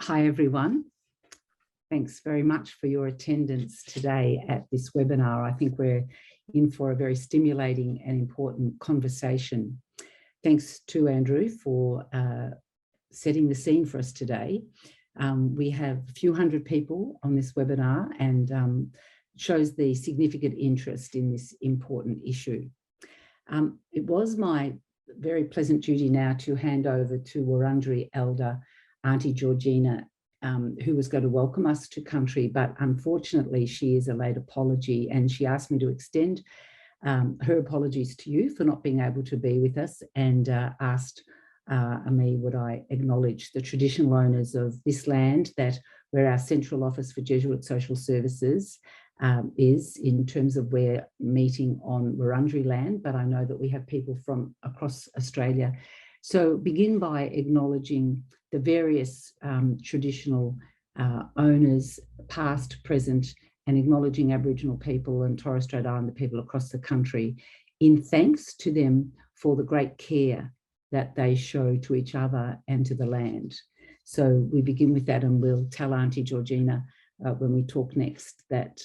Hi, everyone. Thanks very much for your attendance today at this webinar. I think we're in for a very stimulating and important conversation. Thanks to Andrew for setting the scene for us today. We have a few hundred people on this webinar and shows the significant interest in this important issue. It was my very pleasant duty now to hand over to Wurundjeri Elder Auntie Georgina, who was going to welcome us to country, but unfortunately she is a late apology, and she asked me to extend her apologies to you for not being able to be with us, and asked me would I acknowledge the traditional owners of this land, that where our Central Office for Jesuit Social Services is, in terms of we're meeting on Wurundjeri land, but I know that we have people from across Australia. So begin by acknowledging the various traditional owners, past, present, and acknowledging Aboriginal people and Torres Strait Islander people across the country, in thanks to them for the great care that they show to each other and to the land. So we begin with that, and we'll tell Auntie Georgina when we talk next that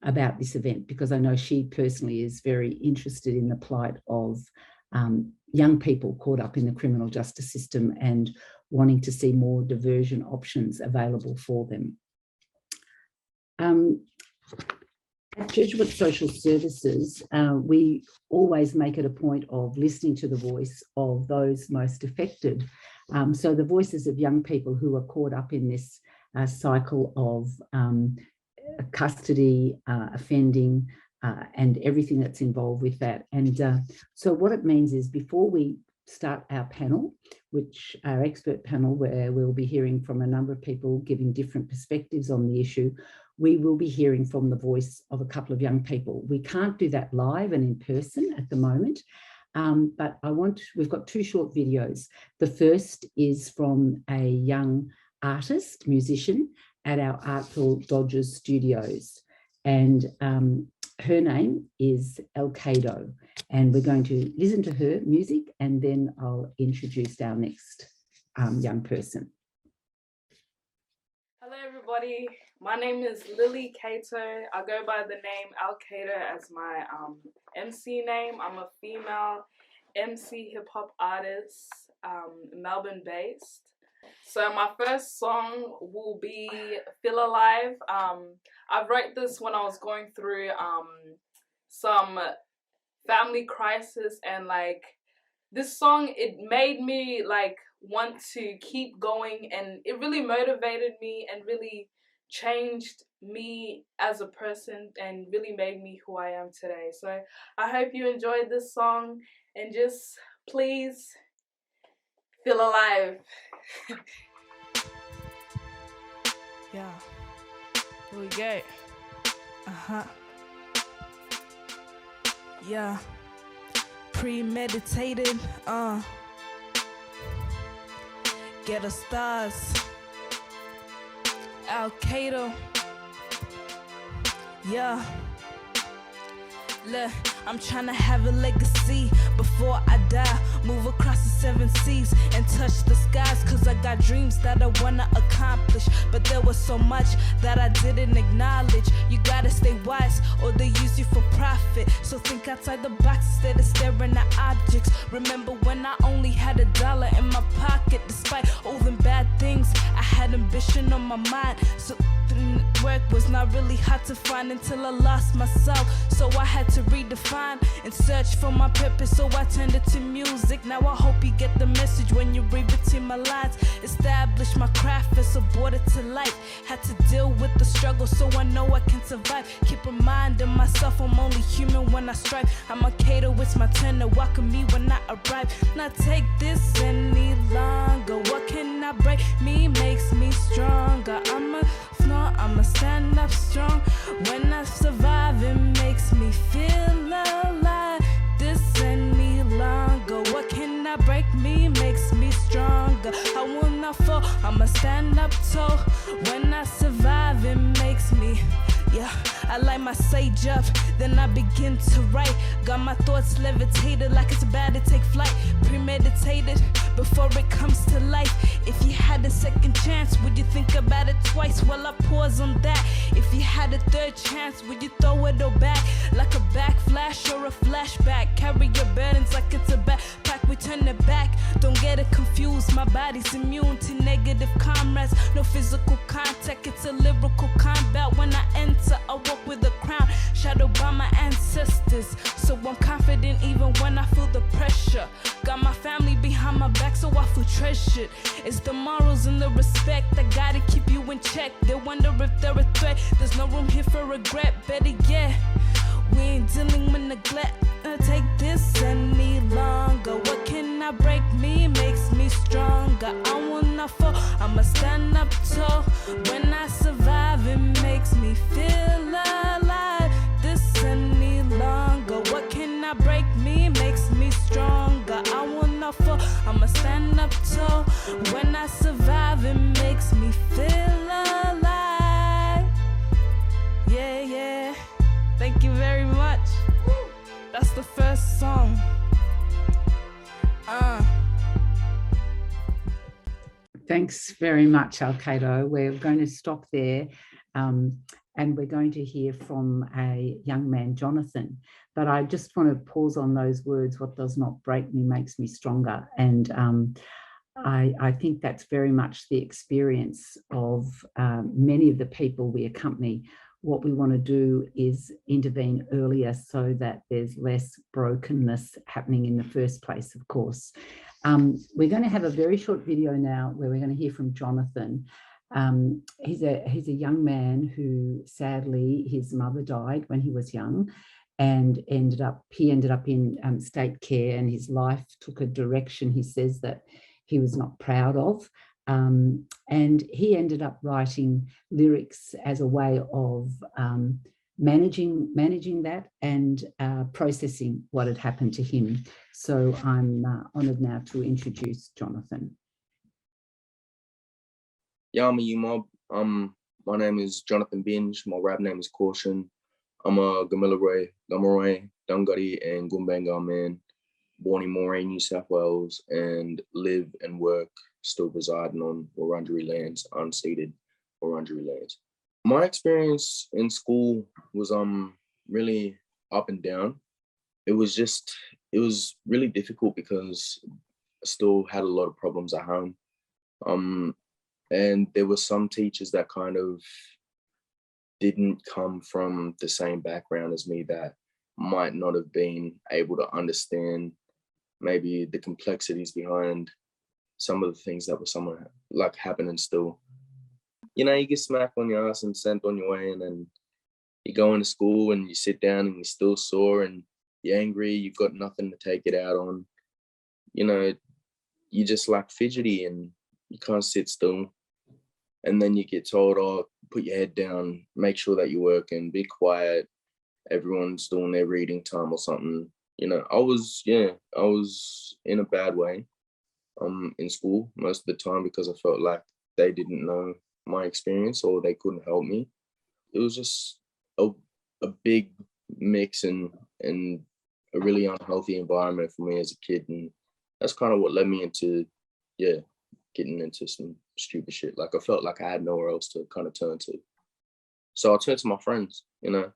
about this event, because I know she personally is very interested in the plight of young people caught up in the criminal justice system and wanting to see more diversion options available for them. At Jesuit Social Services, we always make it a point of listening to the voice of those most affected. So the voices of young people who are caught up in this cycle of custody, offending, and everything that's involved with that. And so what it means is, before we start our panel, which our expert panel, where we'll be hearing from a number of people giving different perspectives on the issue, we will be hearing from the voice of a couple of young people. We can't do that live and in person at the moment, but we've got two short videos. The first is from a young artist, musician at our Artful Dodgers studios. And her name is El Cado, and we're going to listen to her music, and then I'll introduce our next young person. Hello everybody, my name is Lily Cato. I go by the name El Cado as my MC name. I'm a female MC hip hop artist, Melbourne based. So my first song will be Feel Alive. I wrote this when I was going through some family crisis, and like this song, it made me like want to keep going, and it really motivated me and really changed me as a person and really made me who I am today. So I hope you enjoyed this song, and just please feel alive. Yeah, here we go. Yeah, premeditated, ghetto stars, Al Qaeda. Yeah, look, I'm tryna have a legacy before I die. Move across the 7 seas and touch the skies, cause I got dreams that I wanna accomplish, but there was so much that I didn't acknowledge. You gotta stay wise or they use you for profit, so think outside the box instead of staring at objects. Remember when I only had $1 in my pocket? Despite all them bad things, I had ambition on my mind, so work was not really hard to find until I lost myself. So I had to redefine and search for my purpose, so I turned it to music. Now I hope you get the message when you read between my lines. Establish my craft and support it to life. Had to deal with the struggle, so I know I can survive. Keep reminding myself I'm only human when I strive. I'm a cater, it's my turn to welcome me when I arrive. Not take this any longer. What can I break me makes me stronger. I'ma stand up strong. When I survive, it makes me feel alive. This any longer. What can I break me makes me stronger. I will not fall, I'ma stand up tall. When I survive, it makes me, yeah, I light my sage up, then I begin to write. Got my thoughts levitated like it's about to take flight. Premeditated, before it comes to life. If you had a second chance, would you think about it twice? Well, I pause on that. If you had a third chance, would you throw it all back? Like a backflash or a flashback. Carry your burdens like it's a backpack, we turn it back. Don't get it confused, my body's immune to negative comrades. No physical contact, it's a lyrical combat. When I enter, I walk with a crown, shadowed by my ancestors. So I'm confident even when I feel the pressure. Got my family behind my back, so I feel treasured. It's the morals and the respect that gotta keep you in check. They wonder if they're a threat, there's no room here for regret. Better yet, we ain't dealing with neglect. Take this any longer. What can I break me makes me stronger. I will not fall, I'ma stand up tall. When I survive, it makes me feel alive. This any longer. What can I break me makes me stronger. I will not fall, I'ma stand up tall. When I survive, it makes me feel alive. Yeah, yeah. Thank you very much. That's the first song. Thanks very much, Al-Qaeda. We're going to stop there, and we're going to hear from a young man, Jonathan. But I just want to pause on those words, what does not break me makes me stronger. And I think that's very much the experience of many of the people we accompany. What we want to do is intervene earlier so that there's less brokenness happening in the first place, of course. We're going to have a very short video now where we're going to hear from Jonathan. He's a young man who, sadly, his mother died when he was young, and he ended up in state care, and his life took a direction, he says, that he was not proud of. And he ended up writing lyrics as a way of managing that and processing what had happened to him. So I'm honoured now to introduce Jonathan. Yama Yuma. My name is Jonathan Binge. My rap name is Caution. I'm a Gamilaroi, Dungari, and Gumbenga man, born in Moray, New South Wales, and live and work, still residing on Wurundjeri lands, unceded Wurundjeri lands. My experience in school was really up and down. It was really difficult because I still had a lot of problems at home. And there were some teachers that kind of didn't come from the same background as me that might not have been able to understand maybe the complexities behind some of the things that were somewhere like happening still. You know, you get smacked on your ass and sent on your way, and then you go into school and you sit down and you're still sore and you're angry, you've got nothing to take it out on. You know, you just like fidgety and you can't sit still. And then you get told, oh, put your head down, make sure that you work and be quiet. Everyone's doing their reading time or something. You know, I was in a bad way in school most of the time because I felt like they didn't know my experience or they couldn't help me. It was just a big mix and a really unhealthy environment for me as a kid. And that's kind of what led me into, getting into some stupid shit. Like I felt like I had nowhere else to kind of turn to. So I turned to my friends, you know,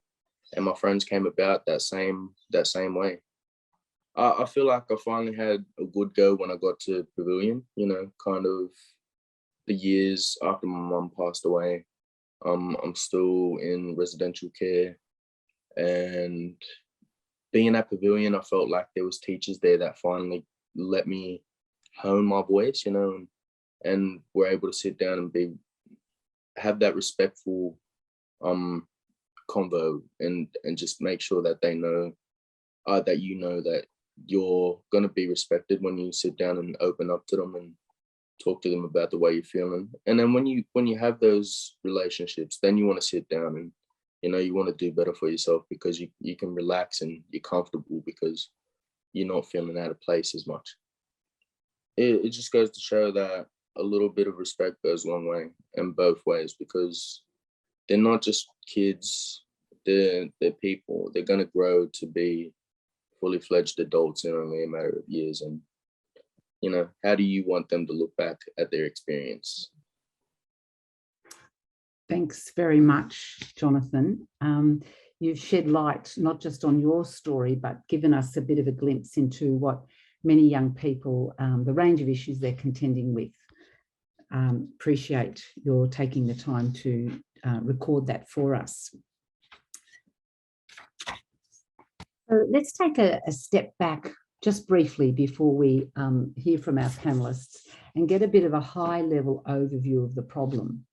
and my friends came about that same way. I feel like I finally had a good go when I got to Pavilion, you know, kind of the years after my mum passed away. I'm still in residential care, and being at Pavilion, I felt like there was teachers there that finally let me hone my voice, you know, and were able to sit down and have that respectful convo and just make sure that they know that you know that you're going to be respected when you sit down and open up to them and talk to them about the way you're feeling. And then when you have those relationships, then you want to sit down and, you know, you want to do better for yourself because you can relax and you're comfortable because you're not feeling out of place as much. It just goes to show that a little bit of respect goes a long way in both ways, because they're not just kids, they're people. They're going to grow to be fully fledged adults in only a matter of years. And how do you want them to look back at their experience? Thanks very much, Jonathan. You've shed light not just on your story, but given us a bit of a glimpse into what many young people, the range of issues they're contending with. Appreciate your taking the time to record that for us. So let's take a step back just briefly before we hear from our panelists and get a bit of a high-level overview of the problem.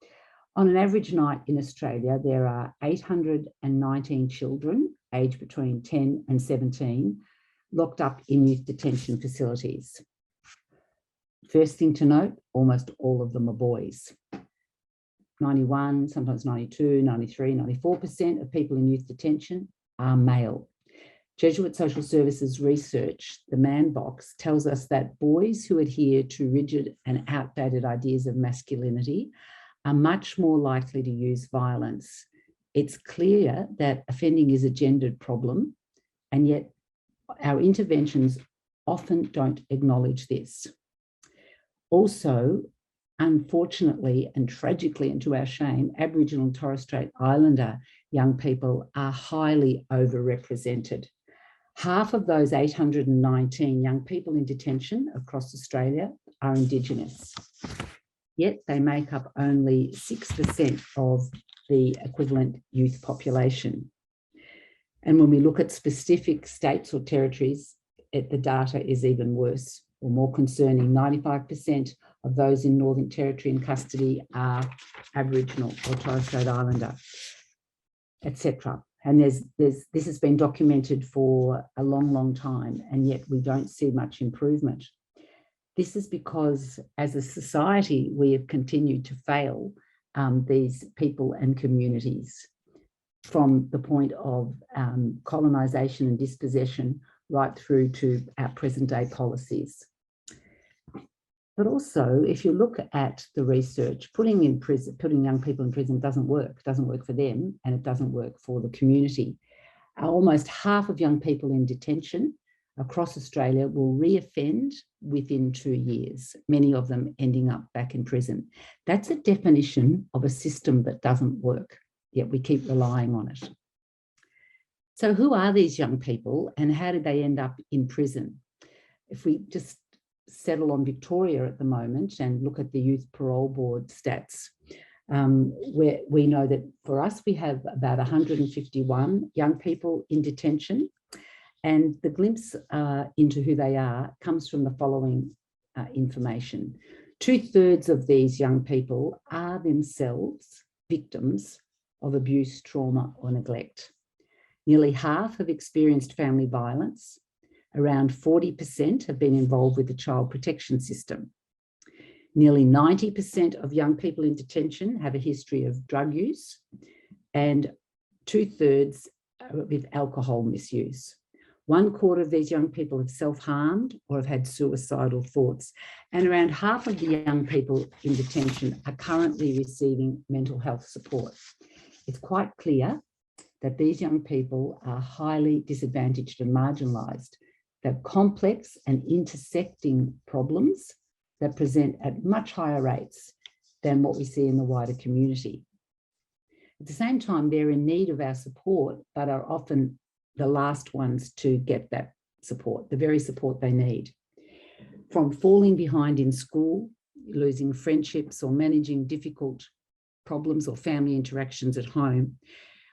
On an average night in Australia, there are 819 children aged between 10 and 17 locked up in youth detention facilities. First thing to note, almost all of them are boys. 91, sometimes 92, 93, 94% of people in youth detention are male. Jesuit Social Services research, the Man Box, tells us that boys who adhere to rigid and outdated ideas of masculinity are much more likely to use violence. It's clear that offending is a gendered problem, and yet our interventions often don't acknowledge this. Also, unfortunately and tragically, and to our shame, Aboriginal and Torres Strait Islander young people are highly overrepresented. Half of those 819 young people in detention across Australia are Indigenous, yet they make up only 6% of the equivalent youth population. And when we look at specific states or territories, the data is even worse or more concerning. 95% of those in Northern Territory in custody are Aboriginal or Torres Strait Islander, etc. And this has been documented for a long, long time, and yet we don't see much improvement. This is because as a society, we have continued to fail these people and communities from the point of colonisation and dispossession right through to our present day policies. But also, if you look at the research, putting young people in prison doesn't work. It doesn't work for them, and it doesn't work for the community. Almost half of young people in detention across Australia will reoffend within 2 years, many of them ending up back in prison. That's a definition of a system that doesn't work, yet we keep relying on it. So who are these young people and how did they end up in prison? If we just settle on Victoria at the moment and look at the Youth Parole Board stats, where we know that for us, we have about 151 young people in detention. And the glimpse into who they are comes from the following information. 2/3 of these young people are themselves victims of abuse, trauma, or neglect. Nearly half have experienced family violence. Around 40% have been involved with the child protection system. Nearly 90% of young people in detention have a history of drug use, and 2/3 with alcohol misuse. 1/4 of these young people have self-harmed or have had suicidal thoughts, and around half of the young people in detention are currently receiving mental health support. It's quite clear that these young people are highly disadvantaged and marginalised. They're complex and intersecting problems that present at much higher rates than what we see in the wider community. At the same time, they're in need of our support, but are often the last ones to get that support, the very support they need. From falling behind in school, losing friendships, or managing difficult problems or family interactions at home,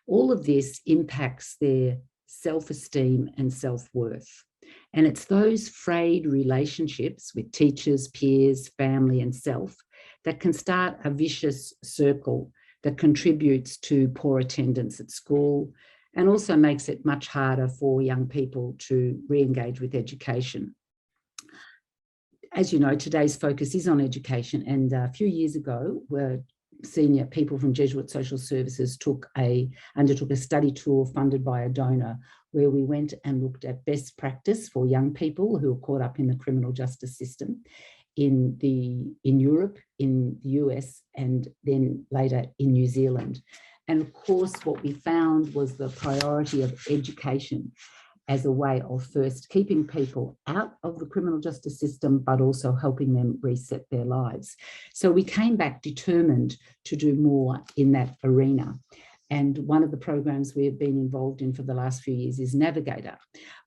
all of this impacts their self-esteem and self-worth. And it's those frayed relationships with teachers, peers, family, and self that can start a vicious circle that contributes to poor attendance at school and also makes it much harder for young people to re-engage with education. As you know, today's focus is on education, and a few years ago, senior people from Jesuit Social Services undertook a study tour funded by a donor where we went and looked at best practice for young people who are caught up in the criminal justice system in Europe, in the US, and then later in New Zealand. And of course, what we found was the priority of education. as a way of first keeping people out of the criminal justice system, but also helping them reset their lives. So we came back determined to do more in that arena. And one of the programs we have been involved in for the last few years is Navigator,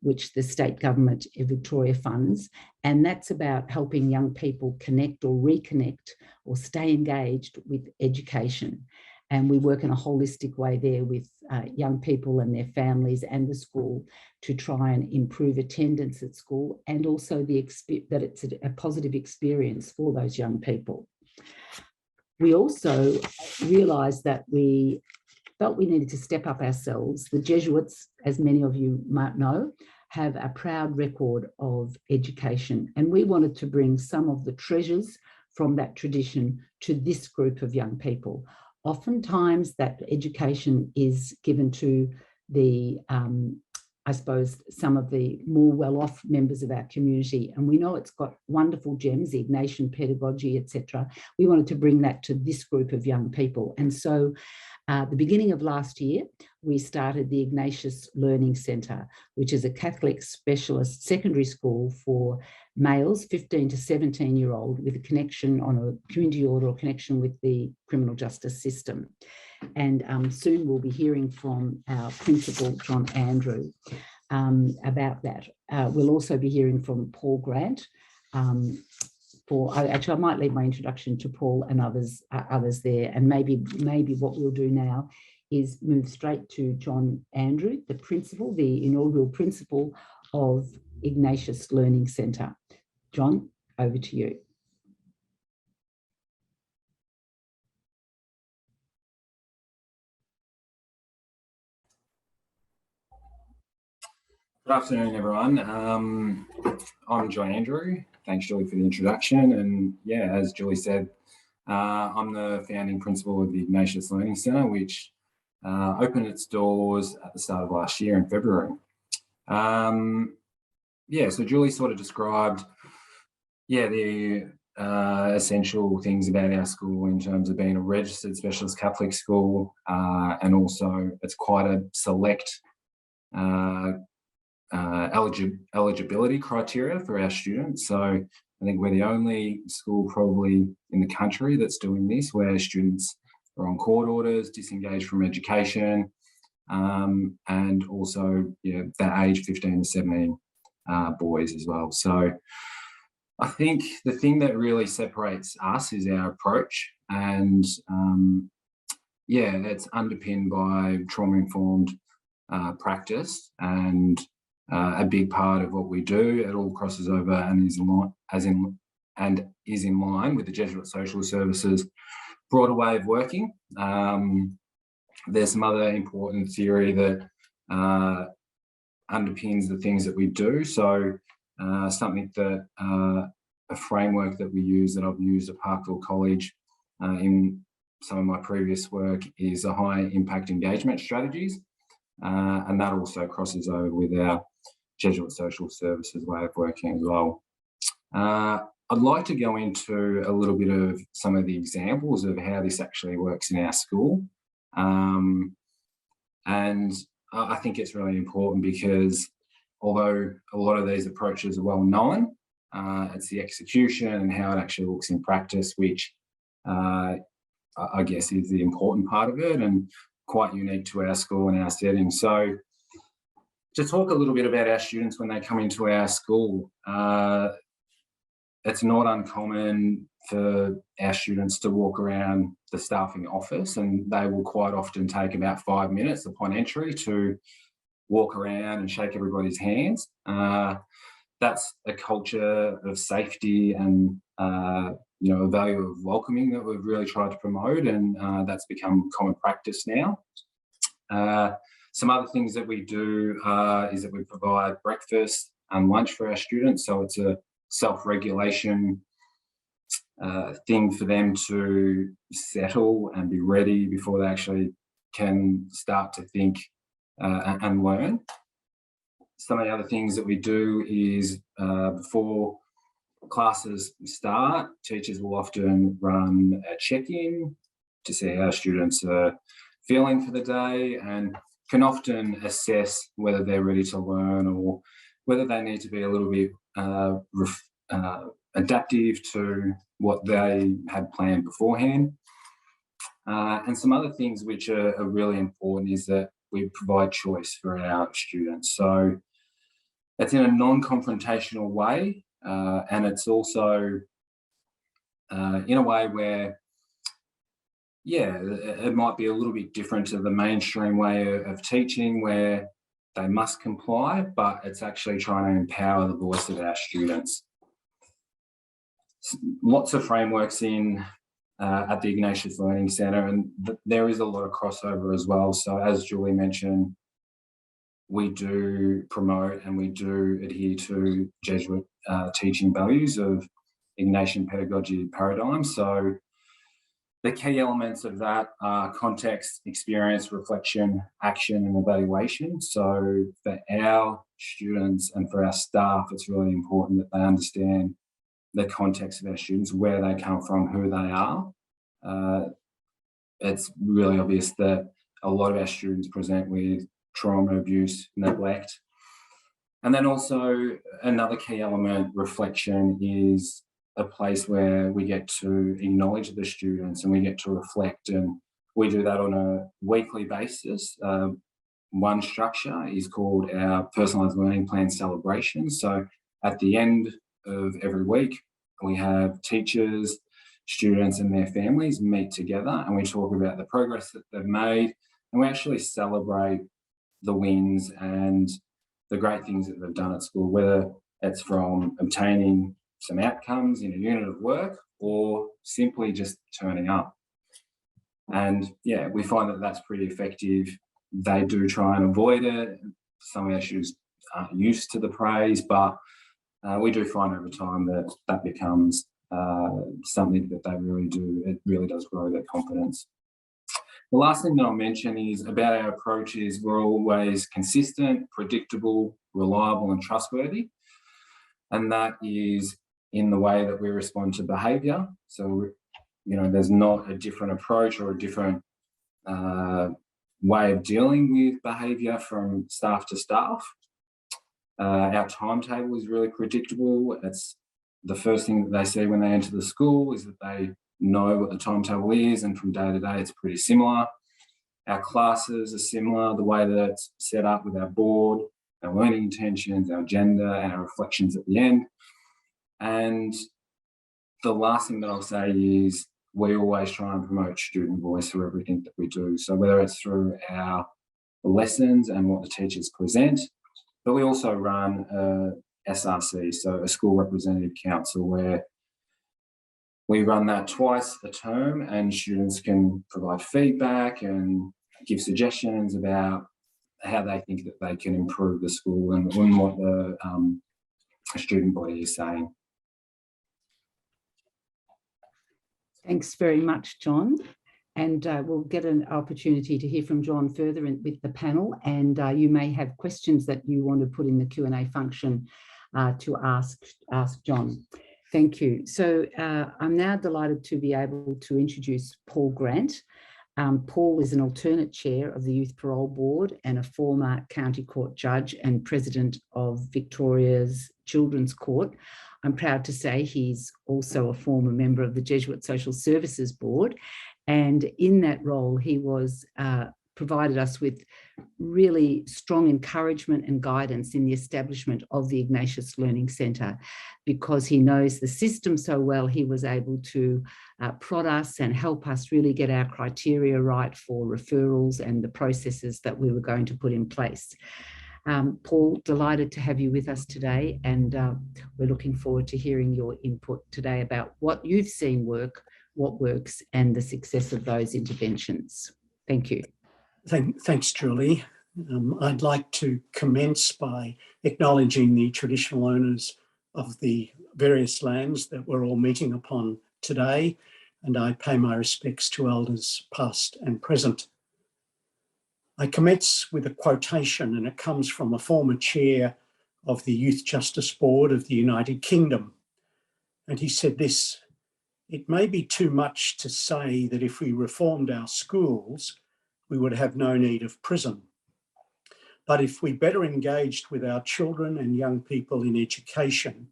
which the state government of Victoria funds. And that's about helping young people connect or reconnect or stay engaged with education. And we work in a holistic way there with young people and their families and the school to try and improve attendance at school, and also that it's a positive experience for those young people. We also realised that we felt we needed to step up ourselves. The Jesuits, as many of you might know, have a proud record of education, and we wanted to bring some of the treasures from that tradition to this group of young people. Oftentimes that education is given to the, I suppose, some of the more well-off members of our community, and we know it's got wonderful gems, the Ignatian pedagogy, etc. We wanted to bring that to this group of young people. And so the beginning of last year, we started the Ignatius Learning Centre, which is a Catholic specialist secondary school for males, 15 to 17-year-old, with a connection on a community order or connection with the criminal justice system. And soon we'll be hearing from our principal, John Andrew, about that. We'll also be hearing from Paul Grant. Actually, I might leave my introduction to Paul and others there, and maybe what we'll do now is move straight to John Andrew, the principal, the inaugural principal of Ignatius Learning Centre. John, over to you. Good afternoon, everyone. I'm John Andrew. Thanks, Julie, for the introduction. And yeah, as Julie said, I'm the founding principal of the Ignatius Learning Centre, which opened its doors at the start of last year in February. So Julie sort of described, the essential things about our school in terms of being a registered specialist Catholic school, and also it's quite a select eligibility criteria for our students. So I think we're the only school probably in the country that's doing this, where students are on court orders, disengaged from education, and also that age 15 to 17 boys as well. So I think the thing that really separates us is our approach, and it's underpinned by trauma-informed practice, and a big part of what we do. It all crosses over and is in line with the Jesuit Social Services broader way of working. There's some other important theory that underpins the things that we do. So something that a framework that we use, that I've used at Parkville College in some of my previous work, is a high impact engagement strategies. And that also crosses over with our Jesuit Social Services way of working as well. I'd like to go into a little bit of some of the examples of how this actually works in our school. And I think it's really important because although a lot of these approaches are well known, it's the execution and how it actually looks in practice, which I guess is the important part of it, and quite unique to our school and our setting. So to talk a little bit about our students when they come into our school, it's not uncommon for our students to walk around the staffing office, and they will quite often take about 5 minutes upon entry to walk around and shake everybody's hands. That's a culture of safety and a value of welcoming that we've really tried to promote, and that's become common practice now. Some other things that we do is that we provide breakfast and lunch for our students. So it's a self-regulation thing for them to settle and be ready before they actually can start to think and learn. Some of the other things that we do is before classes start, teachers will often run a check-in to see how students are feeling for the day, and can often assess whether they're ready to learn or whether they need to be a little bit adaptive to what they had planned beforehand. And some other things which are really important is that we provide choice for our students. So it's in a non-confrontational way, and it's also in a way where, yeah, it might be a little bit different to the mainstream way of teaching where they must comply, but it's actually trying to empower the voice of our students. Lots of frameworks in at the Ignatius Learning Centre, and there is a lot of crossover as well. So as Julie mentioned, we do promote and we do adhere to Jesuit teaching values of Ignatian pedagogy paradigm. So the key elements of that are context, experience, reflection, action, and evaluation. So for our students and for our staff, it's really important that they understand the context of our students, where they come from, who they are. It's really obvious that a lot of our students present with trauma, abuse, neglect. And then also another key element, reflection, is a place where we get to acknowledge the students and we get to reflect, and we do that on a weekly basis. One structure is called our personalised learning plan celebration. So at the end of every week, we have teachers, students and their families meet together and we talk about the progress that they've made, and we actually celebrate the wins and the great things that they've done at school, whether it's from obtaining some outcomes in a unit of work or simply just turning up. And yeah, we find that that's pretty effective. They do try and avoid it. Some of our students aren't used to the praise, but we do find over time that that becomes something that they really do. It really does grow their confidence. The last thing that I'll mention is about our approach is we're always consistent, predictable, reliable and trustworthy. And that is in the way that we respond to behaviour. So, you know, there's not a different approach or a different way of dealing with behaviour from staff to staff. Our timetable is really predictable. It's the first thing that they see when they enter the school is that they know what the timetable is, and from day to day it's pretty similar. Our classes are similar, the way that it's set up with our board, our learning intentions, our agenda and our reflections at the end. And the last thing that I'll say is we always try and promote student voice through everything that we do. So whether it's through our lessons and what the teachers present, but we also run a SRC, so a School Representative Council, where we run that twice a term and students can provide feedback and give suggestions about how they think that they can improve the school and what the student body is saying. Thanks very much, John. And we'll get an opportunity to hear from John further with the panel, and you may have questions that you want to put in the Q&A function to ask John. Thank you. So I'm now delighted to be able to introduce Paul Grant. Paul is an alternate chair of the Youth Parole Board and a former County Court judge and president of Victoria's Children's Court. I'm proud to say he's also a former member of the Jesuit Social Services Board. And in that role, he was provided us with really strong encouragement and guidance in the establishment of the Ignatius Learning Centre. Because he knows the system so well, he was able to prod us and help us really get our criteria right for referrals and the processes that we were going to put in place. Paul, delighted to have you with us today, and we're looking forward to hearing your input today about what you've seen work, what works, and the success of those interventions. Thank you. Thanks, Julie. I'd like to commence by acknowledging the traditional owners of the various lands that we're all meeting upon today, and I pay my respects to elders past and present. I commence with a quotation, and it comes from a former chair of the Youth Justice Board of the United Kingdom. And he said this: "It may be too much to say that if we reformed our schools, we would have no need of prison. But if we better engaged with our children and young people in education,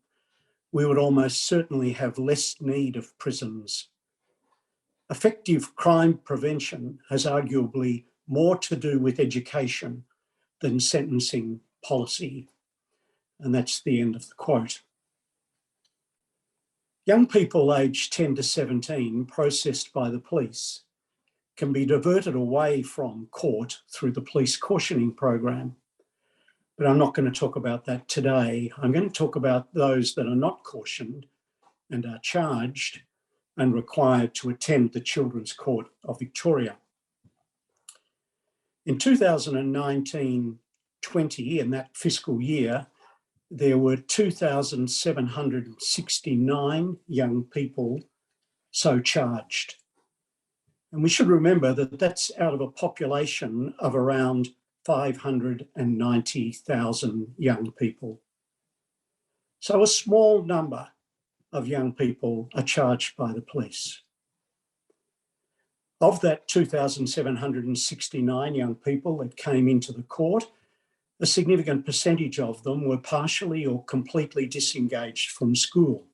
we would almost certainly have less need of prisons. Effective crime prevention has arguably more to do with education than sentencing policy. And that's the end of the quote. Young people aged 10 to 17 processed by the police can be diverted away from court through the police cautioning program. But I'm not going to talk about that today. I'm going to talk about those that are not cautioned and are charged and required to attend the Children's Court of Victoria. In 2019-20, in that fiscal year, there were 2,769 young people so charged. And we should remember that that's out of a population of around 590,000 young people. So a small number of young people are charged by the police. Of that 2,769 young people that came into the court, a significant percentage of them were partially or completely disengaged from school.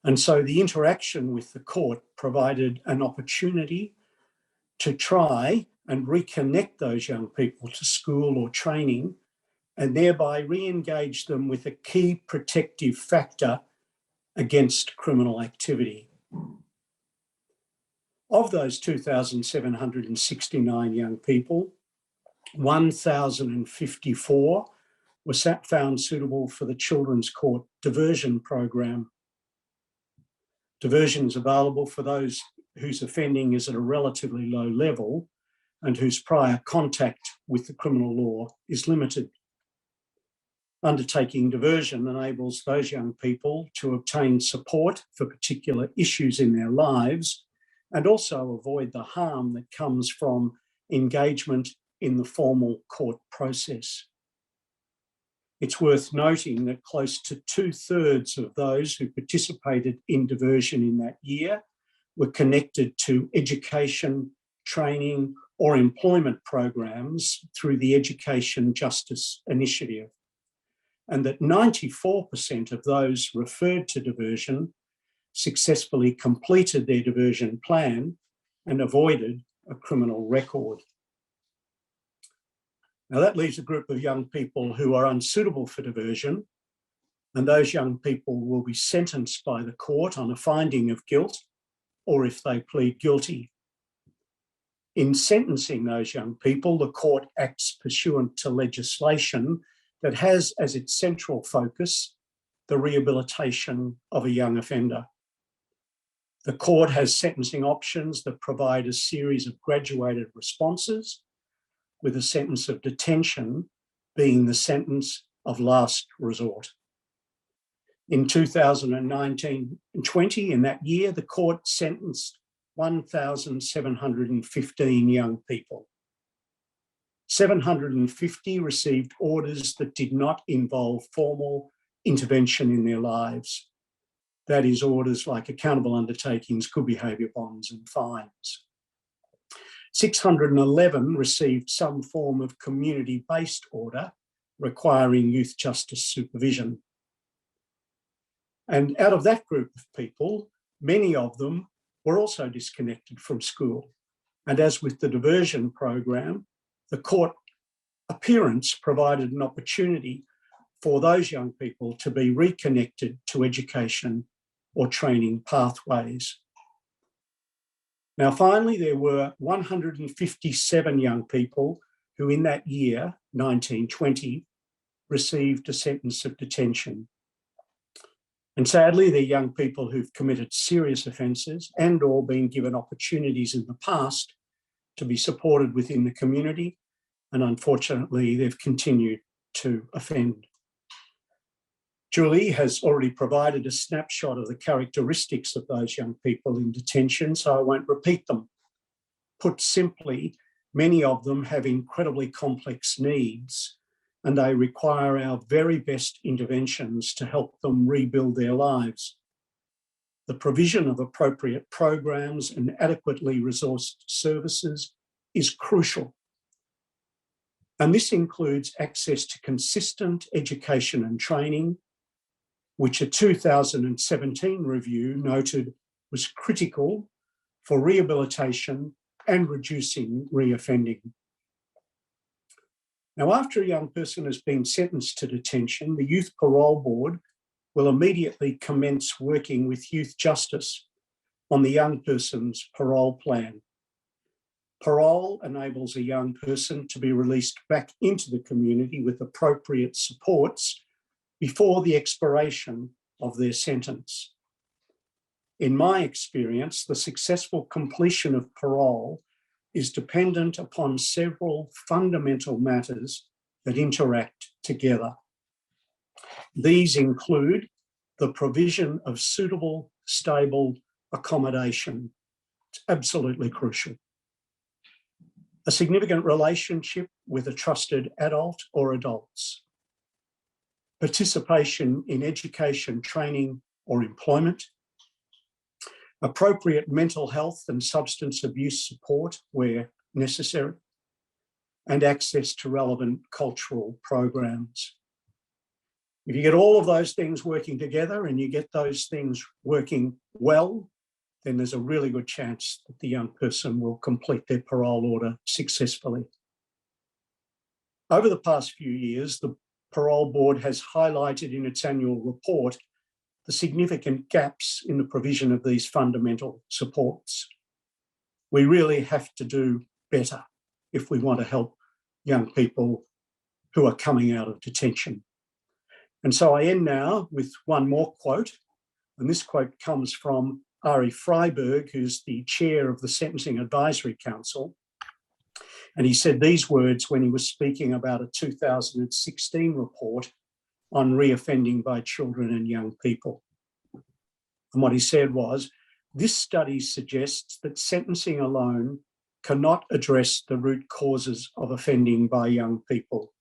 And so the interaction with the court provided an opportunity to try and reconnect those young people to school or training, and thereby re-engage them with a key protective factor against criminal activity. Of those 2,769 young people, 1,054 were found suitable for the Children's Court diversion program. Diversion is available for those whose offending is at a relatively low level and whose prior contact with the criminal law is limited. Undertaking diversion enables those young people to obtain support for particular issues in their lives and also avoid the harm that comes from engagement in the formal court process. It's worth noting that close to 2/3 of those who participated in diversion in that year were connected to education, training, or employment programs through the Education Justice Initiative, and that 94% of those referred to diversion successfully completed their diversion plan and avoided a criminal record. Now that leaves a group of young people who are unsuitable for diversion, and those young people will be sentenced by the court on a finding of guilt or if they plead guilty. In sentencing those young people, the court acts pursuant to legislation that has as its central focus the rehabilitation of a young offender. The court has sentencing options that provide a series of graduated responses, with a sentence of detention being the sentence of last resort. In 2019-20, in that year, the court sentenced 1,715 young people. 750 received orders that did not involve formal intervention in their lives. That is, orders like accountable undertakings, good behaviour bonds and fines. 611 received some form of community-based order requiring youth justice supervision. And out of that group of people, many of them were also disconnected from school. And as with the diversion program, the court appearance provided an opportunity for those young people to be reconnected to education or training pathways. Now, finally, there were 157 young people who in that year, 1920, received a sentence of detention. And sadly, they're young people who've committed serious offences and or been given opportunities in the past to be supported within the community. And unfortunately, they've continued to offend. Julie has already provided a snapshot of the characteristics of those young people in detention, so I won't repeat them. Put simply, many of them have incredibly complex needs, and they require our very best interventions to help them rebuild their lives. The provision of appropriate programs and adequately resourced services is crucial. And this includes access to consistent education and training, which a 2017 review noted was critical for rehabilitation and reducing reoffending. Now, after a young person has been sentenced to detention, the Youth Parole Board will immediately commence working with Youth Justice on the young person's parole plan. Parole enables a young person to be released back into the community with appropriate supports before the expiration of their sentence. In my experience, the successful completion of parole is dependent upon several fundamental matters that interact together. These include the provision of suitable, stable accommodation. It's absolutely crucial. A significant relationship with a trusted adult or adults. Participation in education, training, or employment. Appropriate mental health and substance abuse support where necessary, and access to relevant cultural programs. If you get all of those things working together and you get those things working well, then there's a really good chance that the young person will complete their parole order successfully. Over the past few years, the Parole Board has highlighted in its annual report the significant gaps in the provision of these fundamental supports. We really have to do better if we want to help young people who are coming out of detention. And so I end now with one more quote, and this quote comes from Ari Freiberg, who's the chair of the Sentencing Advisory Council. And he said these words when he was speaking about a 2016 report on reoffending by children and young people. And what he said was, this study suggests that sentencing alone cannot address the root causes of offending by young people.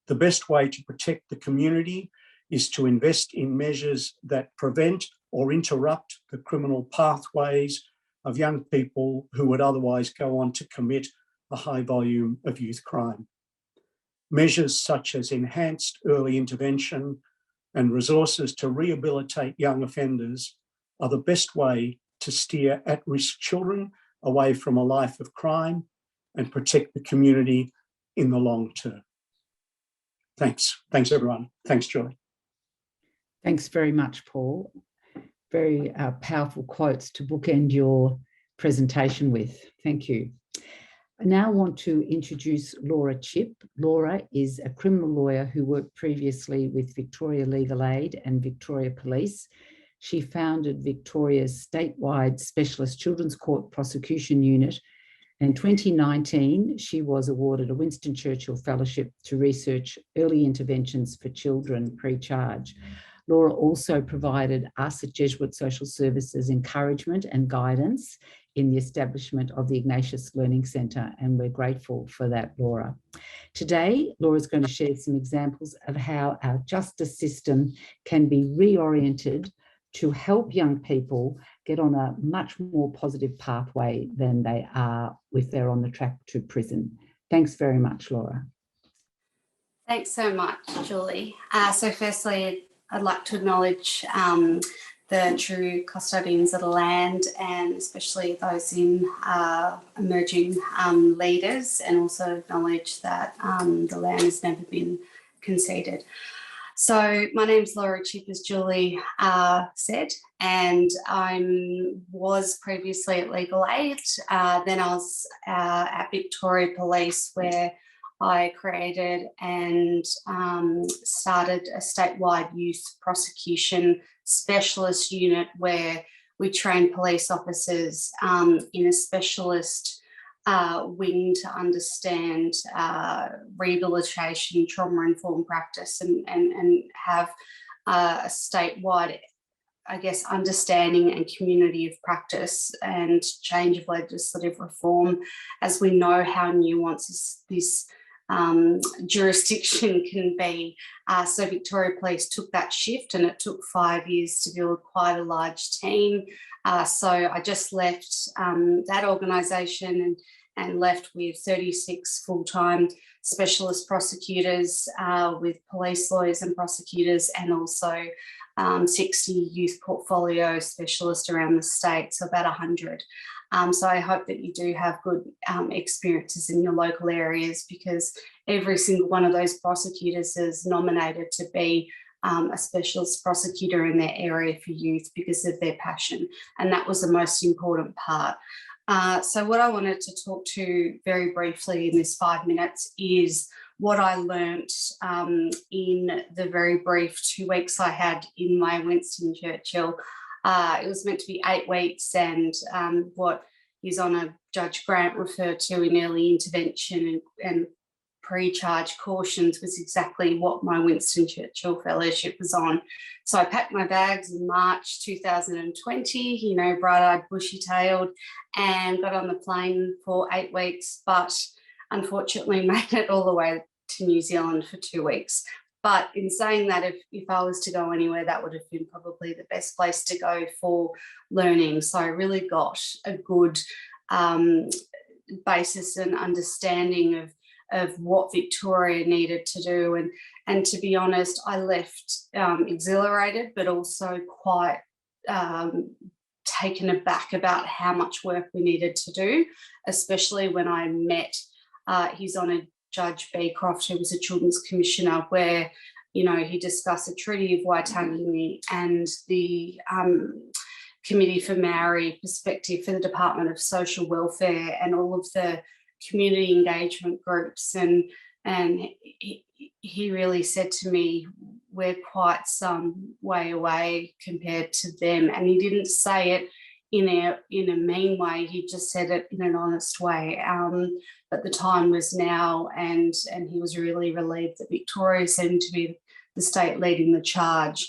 The best way to protect the community is to invest in measures that prevent or interrupt the criminal pathways of young people who would otherwise go on to commit a high volume of youth crime. Measures such as enhanced early intervention and resources to rehabilitate young offenders are the best way to steer at-risk children away from a life of crime and protect the community in the long term. Thanks. Thanks, everyone. Thanks, Julie. Thanks very much, Paul. Very powerful quotes to bookend your presentation with. Thank you. I now want to introduce Laura Chipp. Laura is a criminal lawyer who worked previously with Victoria Legal Aid and Victoria Police. She founded Victoria's statewide Specialist Children's Court Prosecution Unit. In 2019, she was awarded a Winston Churchill Fellowship to research early interventions for children pre-charge. Laura also provided us at Jesuit Social Services encouragement and guidance in the establishment of the Ignatius Learning Centre, and we're grateful for that, Laura. Today, Laura's going to share some examples of how our justice system can be reoriented to help young people get on a much more positive pathway than they are if they're on the track to prison. Thanks very much, Laura. Thanks so much, Julie. So firstly, I'd like to acknowledge the true custodians of the land, and especially those in emerging leaders, and also acknowledge that the land has never been conceded. So my name's Laura Chipp, as Julie said, and I was previously at Legal Aid. Then I was at Victoria Police, where I created and started a statewide youth prosecution specialist unit where we train police officers in a specialist wing to understand rehabilitation, trauma-informed practice, and have a statewide, I guess, understanding and community of practice and change of legislative reform, as we know how nuanced this jurisdiction can be. So Victoria Police took that shift, and it took 5 years to build quite a large team. So I just left that organisation and left with 36 full-time specialist prosecutors with police lawyers and prosecutors, and also 60 youth portfolio specialists around the state, so about 100. So I hope that you do have good experiences in your local areas, because every single one of those prosecutors is nominated to be a specialist prosecutor in their area for youth because of their passion. And that was the most important part. So what I wanted to talk to very briefly in this 5 minutes is what I learnt in the very brief 2 weeks I had in my Winston Churchill. It was meant to be 8 weeks, and what His Honour Judge Grant referred to in early intervention and pre-charge cautions was exactly what my Winston Churchill fellowship was on. So I packed my bags in March 2020, bright-eyed, bushy-tailed, and got on the plane for 8 weeks, but unfortunately made it all the way to New Zealand for 2 weeks. But in saying that, if I was to go anywhere, that would have been probably the best place to go for learning. So I really got a good basis and understanding of what Victoria needed to do. And to be honest, I left exhilarated, but also quite taken aback about how much work we needed to do, especially when I met His Honour Judge Beecroft, who was a Children's Commissioner, where, he discussed the Treaty of Waitangi and the Committee for Maori perspective for the Department of Social Welfare and all of the community engagement groups. And he really said to me, we're quite some way away compared to them. And he didn't say it in a mean way, he just said it in an honest way. But the time was now, and he was really relieved that Victoria seemed to be the state leading the charge.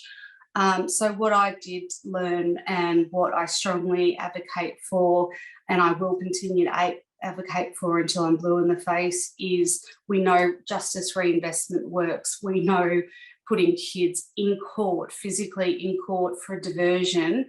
So what I did learn, and what I strongly advocate for, and I will continue to advocate for until I'm blue in the face, is we know justice reinvestment works. We know putting kids in court, physically in court for diversion,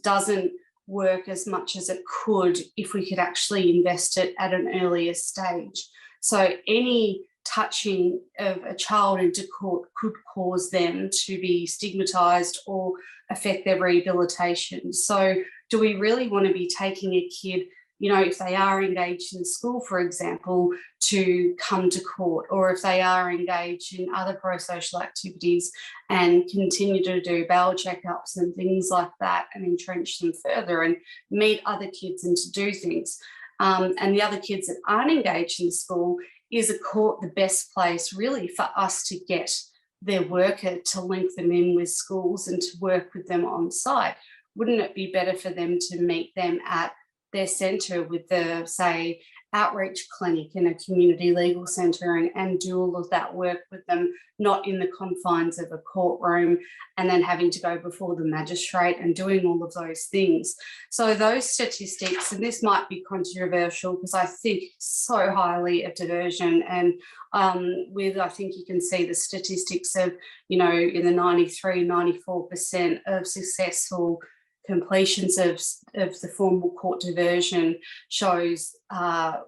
doesn't work as much as it could if we could actually invest it at an earlier stage. So any touching of a child into court could cause them to be stigmatised or affect their rehabilitation. So do we really want to be taking a kid, if they are engaged in school, for example, to come to court, or if they are engaged in other pro-social activities and continue to do bail checkups and things like that, and entrench them further and meet other kids and to do things. And the other kids that aren't engaged in school, is a court the best place really for us to get their worker to link them in with schools and to work with them on site? Wouldn't it be better for them to meet them at their centre with the, say, outreach clinic in a community legal centre and do all of that work with them, not in the confines of a courtroom and then having to go before the magistrate and doing all of those things? So those statistics, and this might be controversial because I think so highly of diversion, and I think you can see the statistics of, in the 93-94% of successful completions of the formal court diversion shows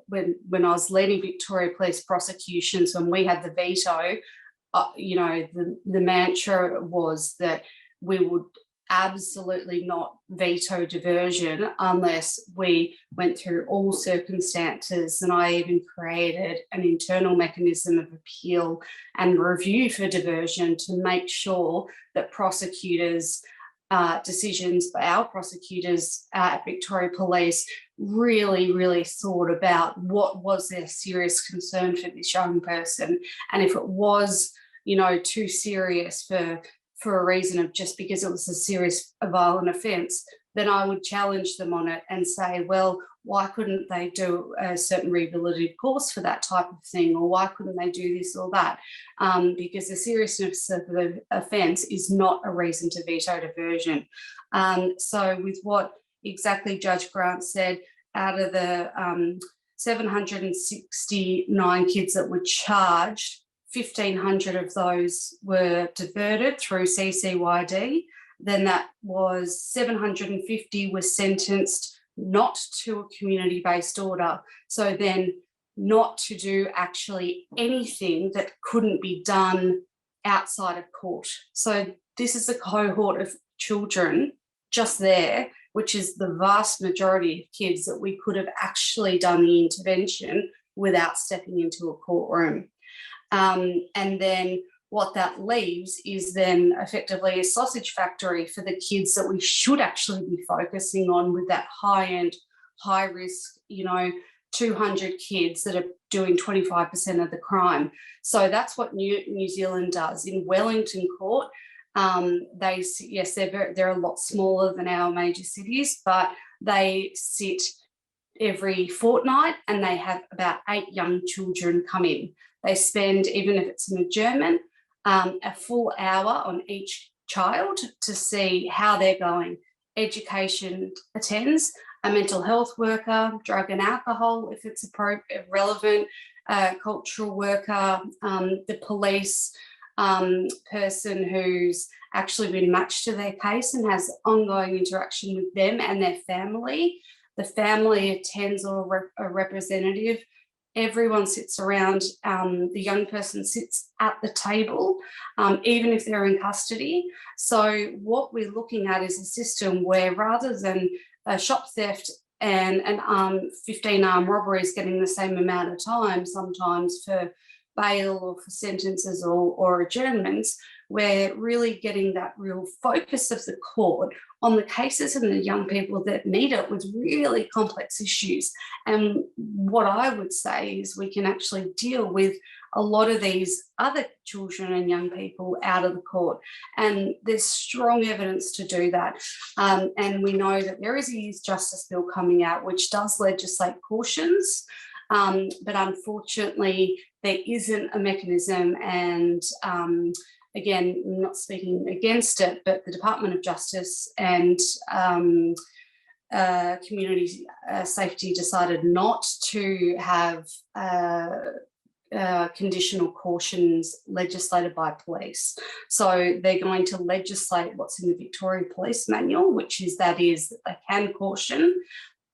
when I was leading Victoria Police prosecutions, when we had the veto, the mantra was that we would absolutely not veto diversion unless we went through all circumstances. And I even created an internal mechanism of appeal and review for diversion to make sure that prosecutors' decisions by our prosecutors at Victoria Police really, really thought about what was their serious concern for this young person. And if it was, too serious for a reason of just because it was a serious violent offence, then I would challenge them on it and say, well, why couldn't they do a certain rehabilitative course for that type of thing? Or why couldn't they do this or that? Because the seriousness of the offence is not a reason to veto diversion. So with what exactly Judge Grant said, out of the 769 kids that were charged, 1,500 of those were diverted through CCYD. Then that was 750 were sentenced not to a community-based order. So then not to do actually anything that couldn't be done outside of court. So this is a cohort of children just there, which is the vast majority of kids that we could have actually done the intervention without stepping into a courtroom. And then what that leaves is then effectively a sausage factory for the kids that we should actually be focusing on with that high-end, high-risk, 200 kids that are doing 25% of the crime. So that's what New Zealand does. In Wellington Court, they're a lot smaller than our major cities, but they sit every fortnight and they have about 8 young children come in. They spend, even if it's an adjournment, a full hour on each child to see how they're going. Education attends, a mental health worker, drug and alcohol, if it's relevant, cultural worker, the police person who's actually been matched to their case and has ongoing interaction with them and their family. The family attends, or a representative. Everyone sits around, the young person sits at the table, even if they're in custody. So what we're looking at is a system where, rather than a shop theft and an 15 armed robberies getting the same amount of time, sometimes for bail or for sentences or adjournments, we're really getting that real focus of the court on the cases and the young people that need it with really complex issues. And what I would say is we can actually deal with a lot of these other children and young people out of the court. And there's strong evidence to do that. And we know that there is a youth justice bill coming out which does legislate cautions, but unfortunately there isn't a mechanism. And again, I'm not speaking against it, but the Department of Justice and Community Safety decided not to have conditional cautions legislated by police. So they're going to legislate what's in the Victoria Police Manual, which is that they can caution,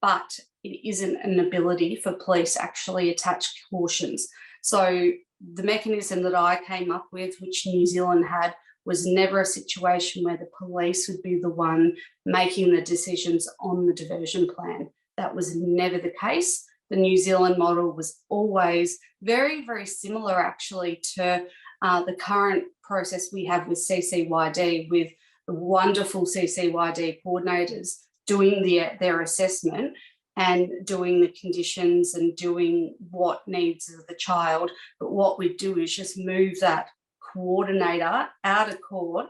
but it isn't an ability for police actually attach cautions. So the mechanism that I came up with, which New Zealand had, was never a situation where the police would be the one making the decisions on the diversion plan. That was never the case. The New Zealand model was always very, very similar actually to the current process we have with CCYD, with the wonderful CCYD coordinators doing their assessment and doing the conditions and doing what needs of the child. But what we do is just move that coordinator out of court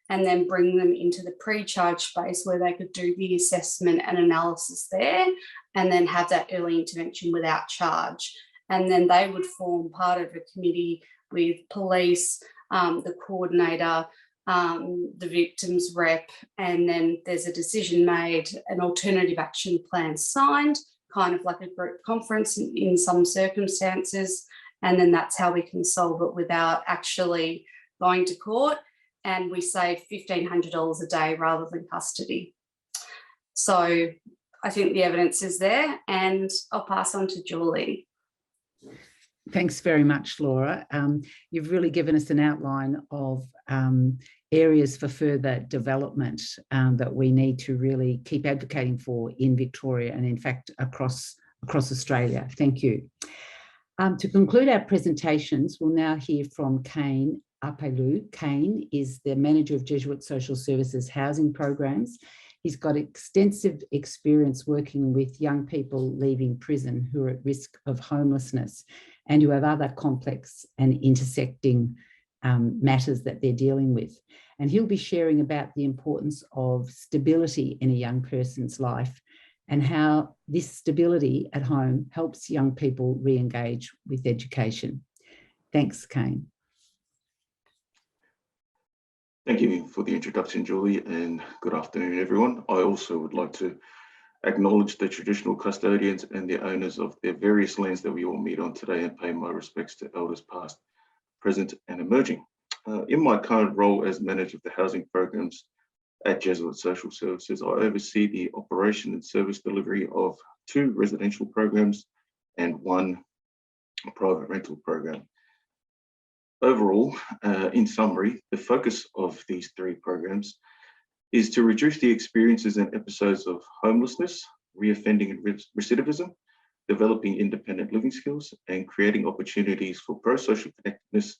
and then bring them into the pre-charge space where they could do the assessment and analysis there and then have that early intervention without charge. And then they would form part of a committee with police, the coordinator, the victim's rep, and then there's a decision made, an alternative action plan signed, kind of like a group conference in some circumstances, and then that's how we can solve it without actually going to court, and we save $1,500 a day rather than custody. So I think the evidence is there, and I'll pass on to Julie. Thanks very much, Laura. You've really given us an outline of areas for further development that we need to really keep advocating for in Victoria and in fact across Australia. Thank you. To conclude our presentations, we'll now hear from Kane Apelu. Kane is the Manager of Jesuit Social Services Housing Programs. He's got extensive experience working with young people leaving prison who are at risk of homelessness and who have other complex and intersecting matters that they're dealing with. And he'll be sharing about the importance of stability in a young person's life and how this stability at home helps young people re-engage with education. Thanks, Kane. Thank you for the introduction, Julie, and good afternoon, everyone. I also would like to acknowledge the traditional custodians and the owners of the various lands that we all meet on today and pay my respects to elders past, present and emerging. In my current role as manager of the housing programs At Jesuit Social Services, I oversee the operation and service delivery of 2 residential programs and 1 private rental program. Overall, in summary, the focus of these 3 programs is to reduce the experiences and episodes of homelessness, reoffending and recidivism, developing independent living skills, and creating opportunities for pro-social connectedness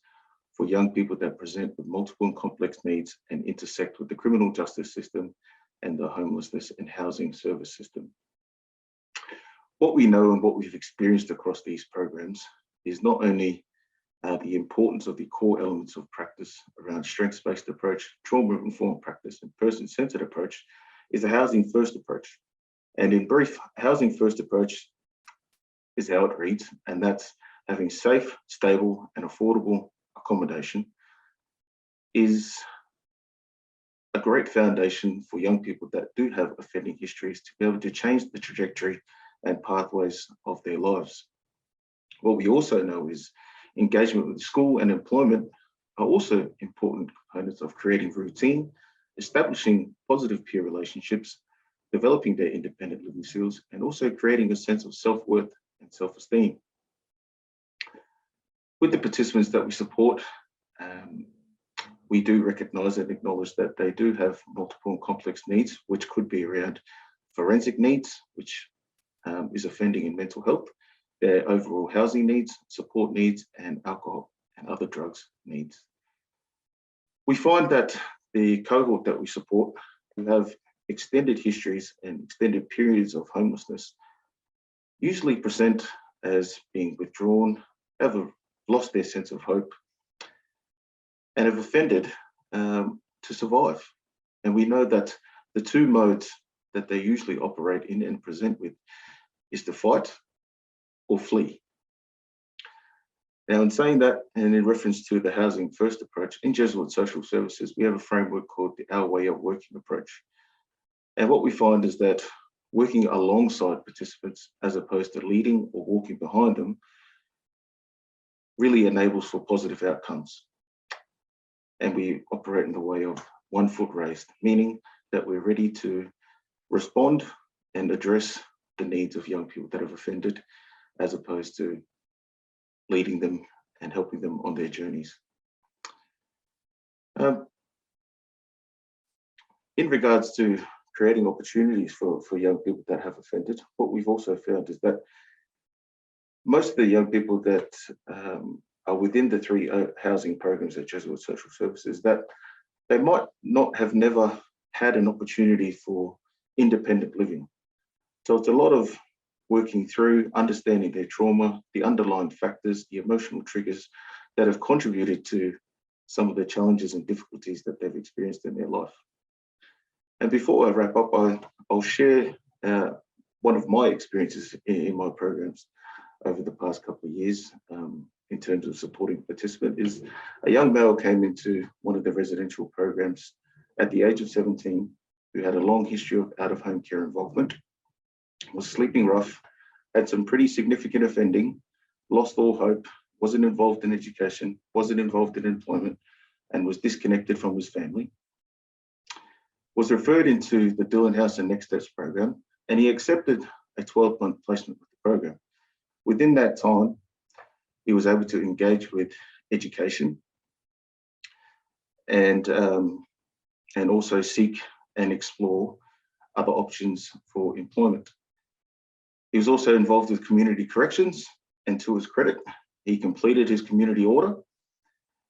for young people that present with multiple and complex needs and intersect with the criminal justice system and the homelessness and housing service system. What we know and what we've experienced across these programs is not only the importance of the core elements of practice around strengths-based approach, trauma-informed practice, and person-centered approach is a housing-first approach. And in brief, housing-first approach is how it reads, and that's having safe, stable, and affordable accommodation is a great foundation for young people that do have offending histories to be able to change the trajectory and pathways of their lives. What we also know is engagement with school and employment are also important components of creating routine, establishing positive peer relationships, developing their independent living skills, and also creating a sense of self-worth and self-esteem. With the participants that we support, we do recognise and acknowledge that they do have multiple and complex needs, which could be around forensic needs, which is offending in mental health, their overall housing needs, support needs, and alcohol and other drugs needs. We find that the cohort that we support who have extended histories and extended periods of homelessness usually present as being withdrawn, have lost their sense of hope, and have offended to survive. And we know that the 2 modes that they usually operate in and present with is to fight or flee. Now, in saying that, and in reference to the housing first approach, in Jesuit Social Services, we have a framework called the Our Way of Working approach. And what we find is that working alongside participants, as opposed to leading or walking behind them, really enables for positive outcomes. And we operate in the way of 1 foot raised, meaning that we're ready to respond and address the needs of young people that have offended, as opposed to leading them and helping them on their journeys. In regards to creating opportunities for young people that have offended, what we've also found is that most of the young people that are within the 3 housing programs at Jesuit Social Services, that they might not have never had an opportunity for independent living. So it's a lot of working through, understanding their trauma, the underlying factors, the emotional triggers that have contributed to some of the challenges and difficulties that they've experienced in their life. And before I wrap up, I'll share one of my experiences in my programs over the past couple of years in terms of supporting participant. Is a young male came into one of the residential programs at the age of 17, who had a long history of out-of-home care involvement, was sleeping rough, had some pretty significant offending, lost all hope, wasn't involved in education, wasn't involved in employment, and was disconnected from his family. Was referred into the Dillon House and Next Steps program, and he accepted a 12-month placement with the program. Within that time, he was able to engage with education and also seek and explore other options for employment. He was also involved with community corrections, and to his credit, he completed his community order.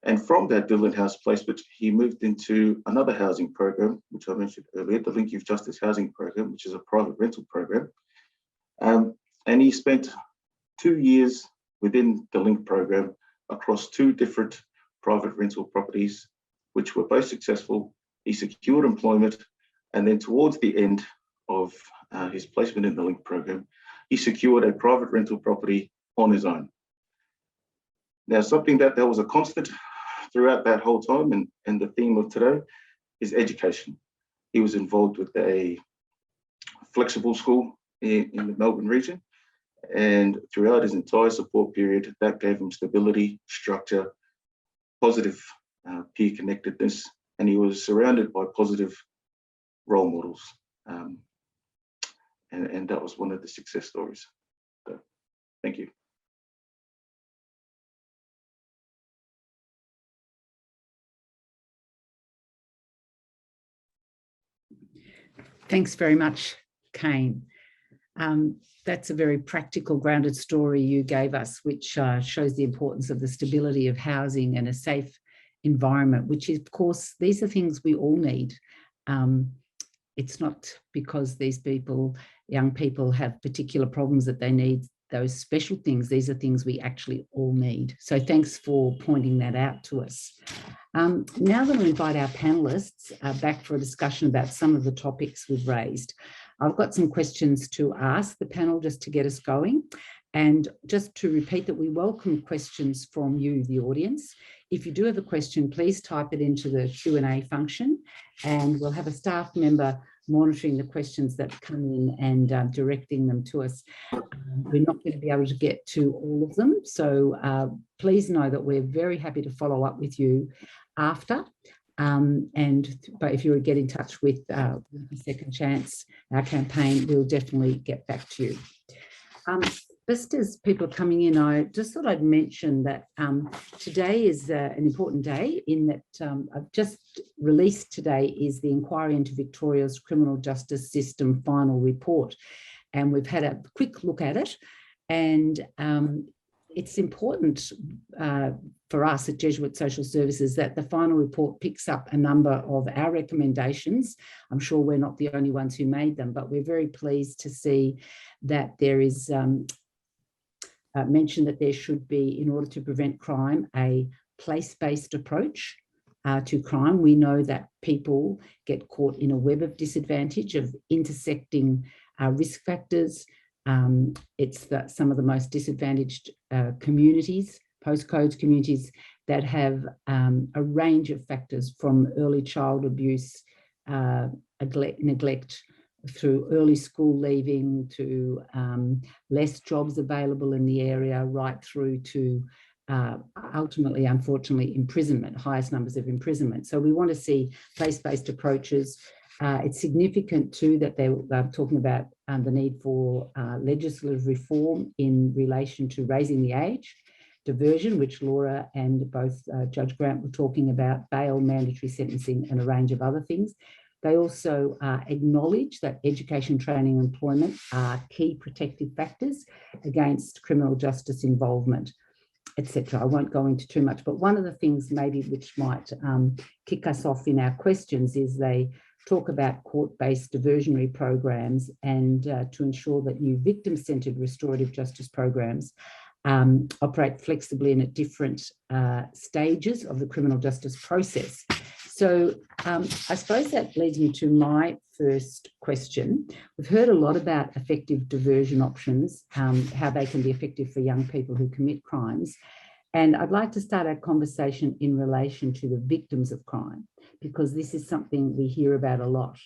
And from that Dillon House placement, he moved into another housing program, which I mentioned earlier, the Link Youth Justice Housing Program, which is a private rental program. And he spent 2 years within the Link program across 2 different private rental properties, which were both successful. He secured employment, and then towards the end of his placement in the Link program, he secured a private rental property on his own. Now, something that was a constant throughout that whole time, and the theme of today, is education. He was involved with a flexible school in the Melbourne region, and throughout his entire support period, that gave him stability, structure, positive peer connectedness, and he was surrounded by positive role models. And that was one of the success stories. So, thank you. Thanks very much, Kane. That's a very practical, grounded story you gave us, which shows the importance of the stability of housing and a safe environment, which is, of course, these are things we all need. It's not because these people, young people, have particular problems that they need those special things. These are things we actually all need. So thanks for pointing that out to us. Now I'm going to invite our panellists back for a discussion about some of the topics we've raised. I've got some questions to ask the panel just to get us going. And just to repeat that we welcome questions from you, the audience. If you do have a question, please type it into the Q&A function, and we'll have a staff member monitoring the questions that come in and directing them to us. We're not going to be able to get to all of them, so please know that we're very happy to follow up with you after. But if you would get in touch with Second Chance, our campaign, we'll definitely get back to you. Just as people are coming in, I just thought I'd mention that today is an important day in that I've just released today is the inquiry into Victoria's criminal justice system final report. And we've had a quick look at it. And it's important for us at Jesuit Social Services that the final report picks up a number of our recommendations. I'm sure we're not the only ones who made them, but we're very pleased to see that there is mentioned that there should be, in order to prevent crime, a place-based approach to crime. We know that people get caught in a web of disadvantage of intersecting risk factors. It's some of the most disadvantaged communities, postcodes communities, that have a range of factors from early child abuse, neglect, through early school leaving to less jobs available in the area, right through to ultimately, unfortunately, imprisonment, highest numbers of imprisonment. So we want to see place-based approaches. It's significant too that they're talking about the need for legislative reform in relation to raising the age, diversion, which Laura and both Judge Grant were talking about, bail, mandatory sentencing, and a range of other things. They also acknowledge that education, training, and employment are key protective factors against criminal justice involvement, etc. I won't go into too much, but one of the things maybe which might kick us off in our questions is they talk about court-based diversionary programs and to ensure that new victim-centred restorative justice programs operate flexibly and at different stages of the criminal justice process. So I suppose that leads me to my first question. We've heard a lot about effective diversion options, how they can be effective for young people who commit crimes. And I'd like to start our conversation in relation to the victims of crime, because this is something we hear about a lot,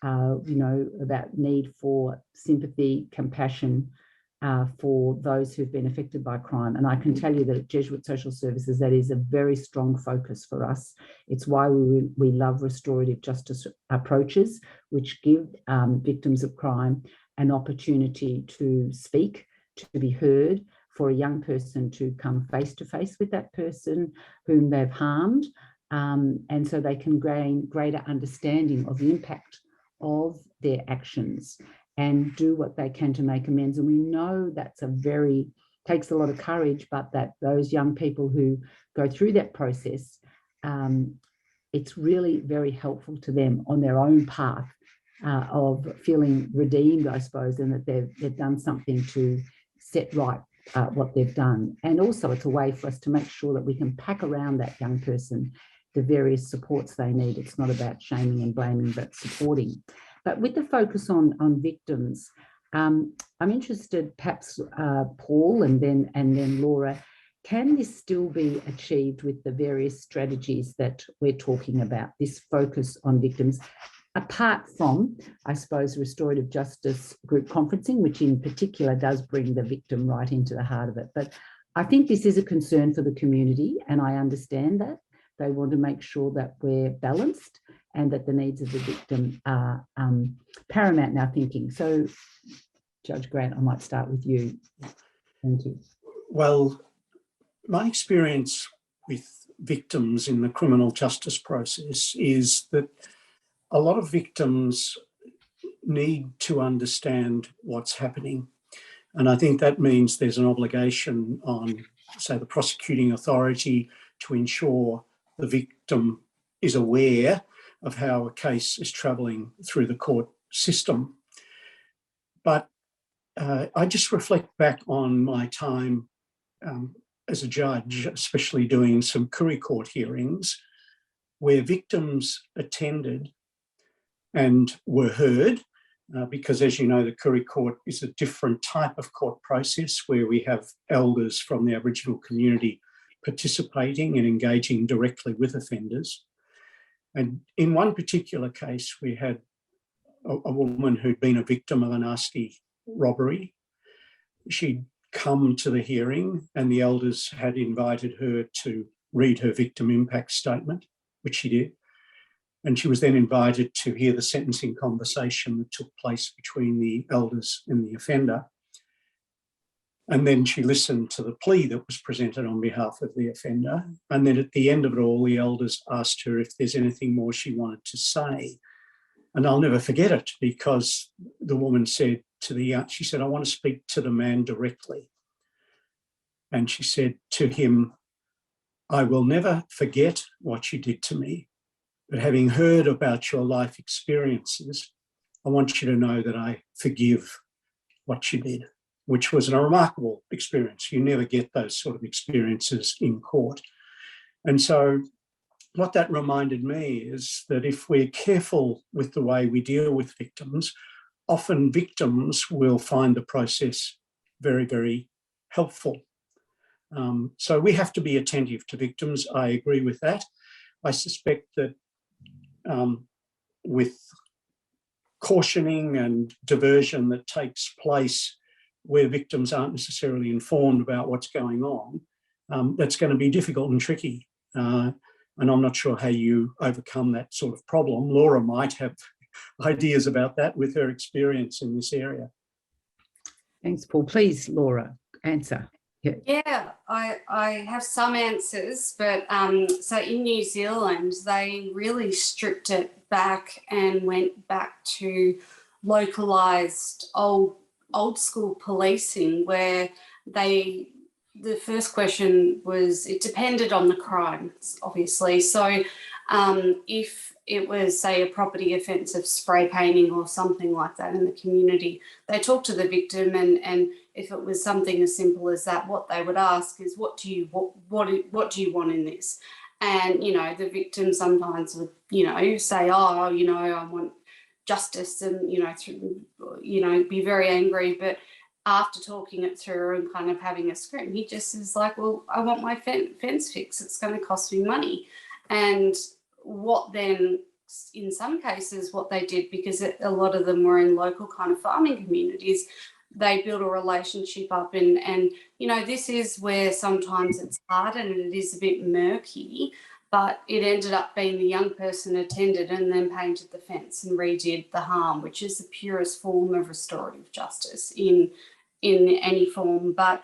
you know, about need for sympathy, compassion, for those who've been affected by crime. And I can tell you that at Jesuit Social Services, that is a very strong focus for us. It's why we love restorative justice approaches, which give victims of crime an opportunity to speak, to be heard, for a young person to come face to face with that person whom they've harmed. And so they can gain greater understanding of the impact of their actions and do what they can to make amends. And we know that's takes a lot of courage, but that those young people who go through that process, it's really very helpful to them on their own path of feeling redeemed, I suppose, and that they've done something to set right what they've done. And also it's a way for us to make sure that we can pack around that young person the various supports they need. It's not about shaming and blaming, but supporting. But with the focus on victims, I'm interested, perhaps Paul and then Laura, can this still be achieved with the various strategies that we're talking about, this focus on victims, apart from, I suppose, restorative justice group conferencing, which in particular does bring the victim right into the heart of it? But I think this is a concern for the community, and I understand that. They want to make sure that we're balanced and that the needs of the victim are paramount in our thinking. So, Judge Grant, I might start with you. Thank you. Well, my experience with victims in the criminal justice process is that a lot of victims need to understand what's happening. And I think that means there's an obligation on, say, the prosecuting authority to ensure the victim is aware of how a case is travelling through the court system. But I just reflect back on my time as a judge, especially doing some Curry Court hearings, where victims attended and were heard, because as you know, the Curry Court is a different type of court process where we have elders from the Aboriginal community participating and engaging directly with offenders. And in one particular case, we had a woman who'd been a victim of a nasty robbery. She'd come to the hearing and the elders had invited her to read her victim impact statement, which she did. And she was then invited to hear the sentencing conversation that took place between the elders and the offender. And then she listened to the plea that was presented on behalf of the offender. And then at the end of it all, the elders asked her if there's anything more she wanted to say. And I'll never forget it, because the woman said she said, I want to speak to the man directly. And she said to him, I will never forget what you did to me, but having heard about your life experiences, I want you to know that I forgive what you did, which was a remarkable experience. You never get those sort of experiences in court. And so what that reminded me is that if we're careful with the way we deal with victims, often victims will find the process very, very helpful. So we have to be attentive to victims. I agree with that. I suspect that with cautioning and diversion that takes place where victims aren't necessarily informed about what's going on, that's going to be difficult and tricky. And I'm not sure how you overcome that sort of problem. Laura might have ideas about that with her experience in this area. Thanks, Paul. Please, Laura, answer. Yeah, I have some answers, but so in New Zealand, they really stripped it back and went back to localised old school policing, where the first question was, it depended on the crime, obviously. So if it was, say, a property offence of spray painting or something like that in the community, they talked to the victim, and if it was something as simple as that, what they would ask is, what do you want in this? And, you know, the victim sometimes would, you know, say, oh, you know, I want justice, and, you know, be very angry. But after talking it through and kind of having a scream, he just is like, well, I want my fence fixed. It's going to cost me money. And what then, in some cases, what they did, because a lot of them were in local kind of farming communities, they built a relationship up, and you know, this is where sometimes it's hard and it is a bit murky, but it ended up being the young person attended and then painted the fence and redid the harm, which is the purest form of restorative justice in any form. But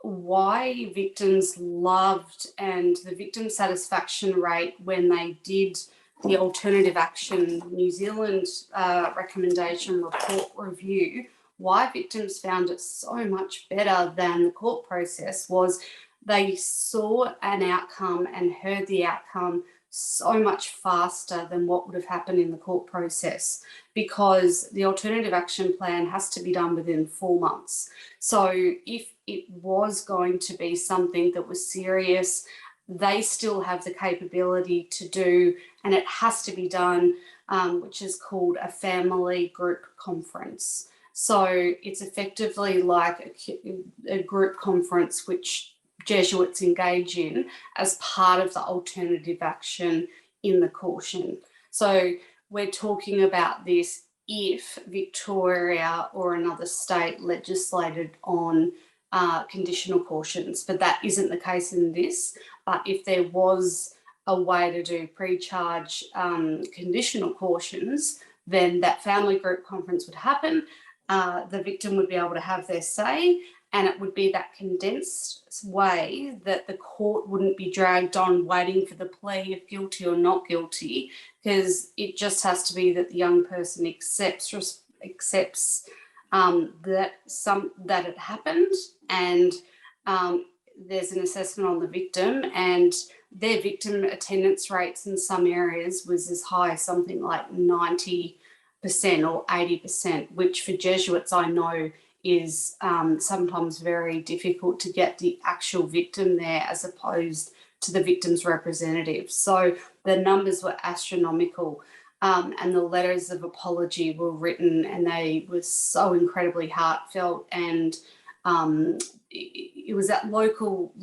why victims loved, and the victim satisfaction rate when they did the Alternative Action New Zealand recommendation report review, why victims found it so much better than the court process was they saw an outcome and heard the outcome so much faster than what would have happened in the court process, because the alternative action plan has to be done within 4 months. So if it was going to be something that was serious, they still have the capability to do, and it has to be done, which is called a family group conference. So it's effectively like a group conference which Jesuits engage in as part of the alternative action in the caution. So we're talking about this if Victoria or another state legislated on conditional cautions, but that isn't the case in this. But if there was a way to do pre-charge conditional cautions, then that family group conference would happen. The victim would be able to have their say, and it would be that condensed way that the court wouldn't be dragged on waiting for the plea of guilty or not guilty, because it just has to be that the young person accepts that it happened, and there's an assessment on the victim, and their victim attendance rates in some areas was as high as something like 90% or 80%, which for Jesuits I know is sometimes very difficult to get the actual victim there as opposed to the victim's representative. So the numbers were astronomical, and the letters of apology were written, and they were so incredibly heartfelt, and it was that local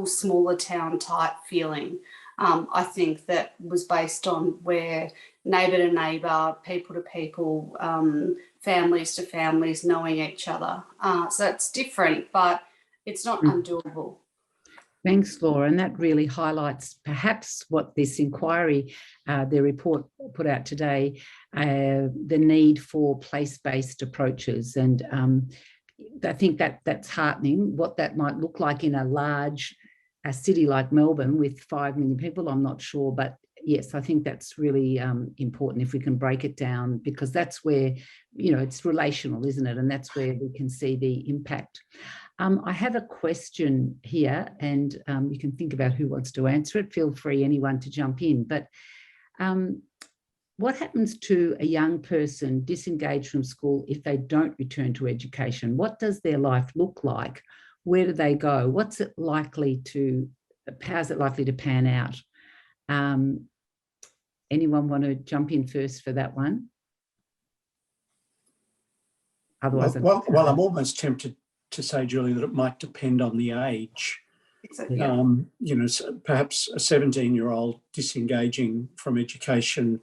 smaller town type feeling. I think that was based on where neighbour to neighbour, people to people, families to families, knowing each other. So it's different, but it's not undoable. Thanks, Laura. And that really highlights perhaps what this inquiry, their report put out today, the need for place-based approaches. And I think that's heartening. What that might look like in a city like Melbourne with 5 million people, I'm not sure. But yes, I think that's really important if we can break it down, because that's where, it's relational, isn't it? And that's where we can see the impact. I have a question here, and you can think about who wants to answer it. Feel free, anyone, to jump in. But what happens to a young person disengaged from school if they don't return to education? What does their life look like? Where do they go? How's it likely to pan out? Anyone want to jump in first for that one? Otherwise, well, I'm almost tempted to say, Julie, that it might depend on the age. Yeah. Perhaps a 17-year-old disengaging from education,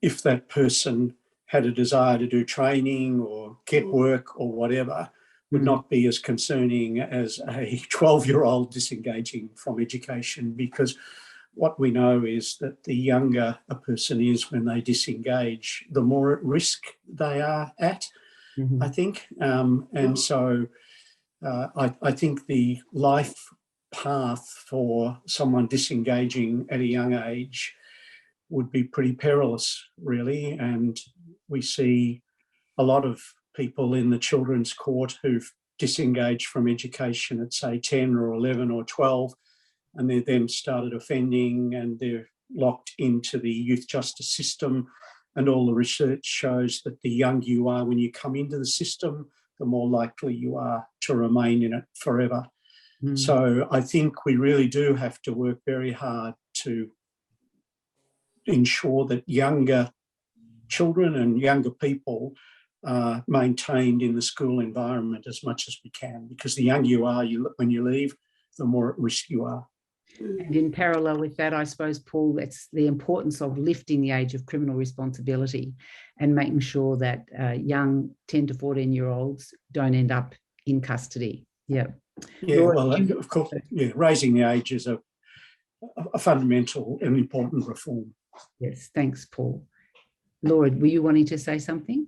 if that person had a desire to do training or get work or whatever, would not be as concerning as a 12-year-old disengaging from education, because what we know is that the younger a person is when they disengage, the more at risk they are at, I think. So I think the life path for someone disengaging at a young age would be pretty perilous, really. And we see a lot of people in the children's court who've disengaged from education at, say, 10 or 11 or 12, and they then started offending, and they're locked into the youth justice system. And all the research shows that the younger you are when you come into the system, the more likely you are to remain in it forever. So I think we really do have to work very hard to ensure that younger children and younger people are maintained in the school environment as much as we can, because the younger you are when you leave, the more at risk you are. And in parallel with that, I suppose, Paul, that's the importance of lifting the age of criminal responsibility and making sure that young 10 to 14-year-olds don't end up in custody. Yeah. Laura, well, of course, raising the age is a fundamental and important reform. Yes, thanks, Paul. Laura, were you wanting to say something?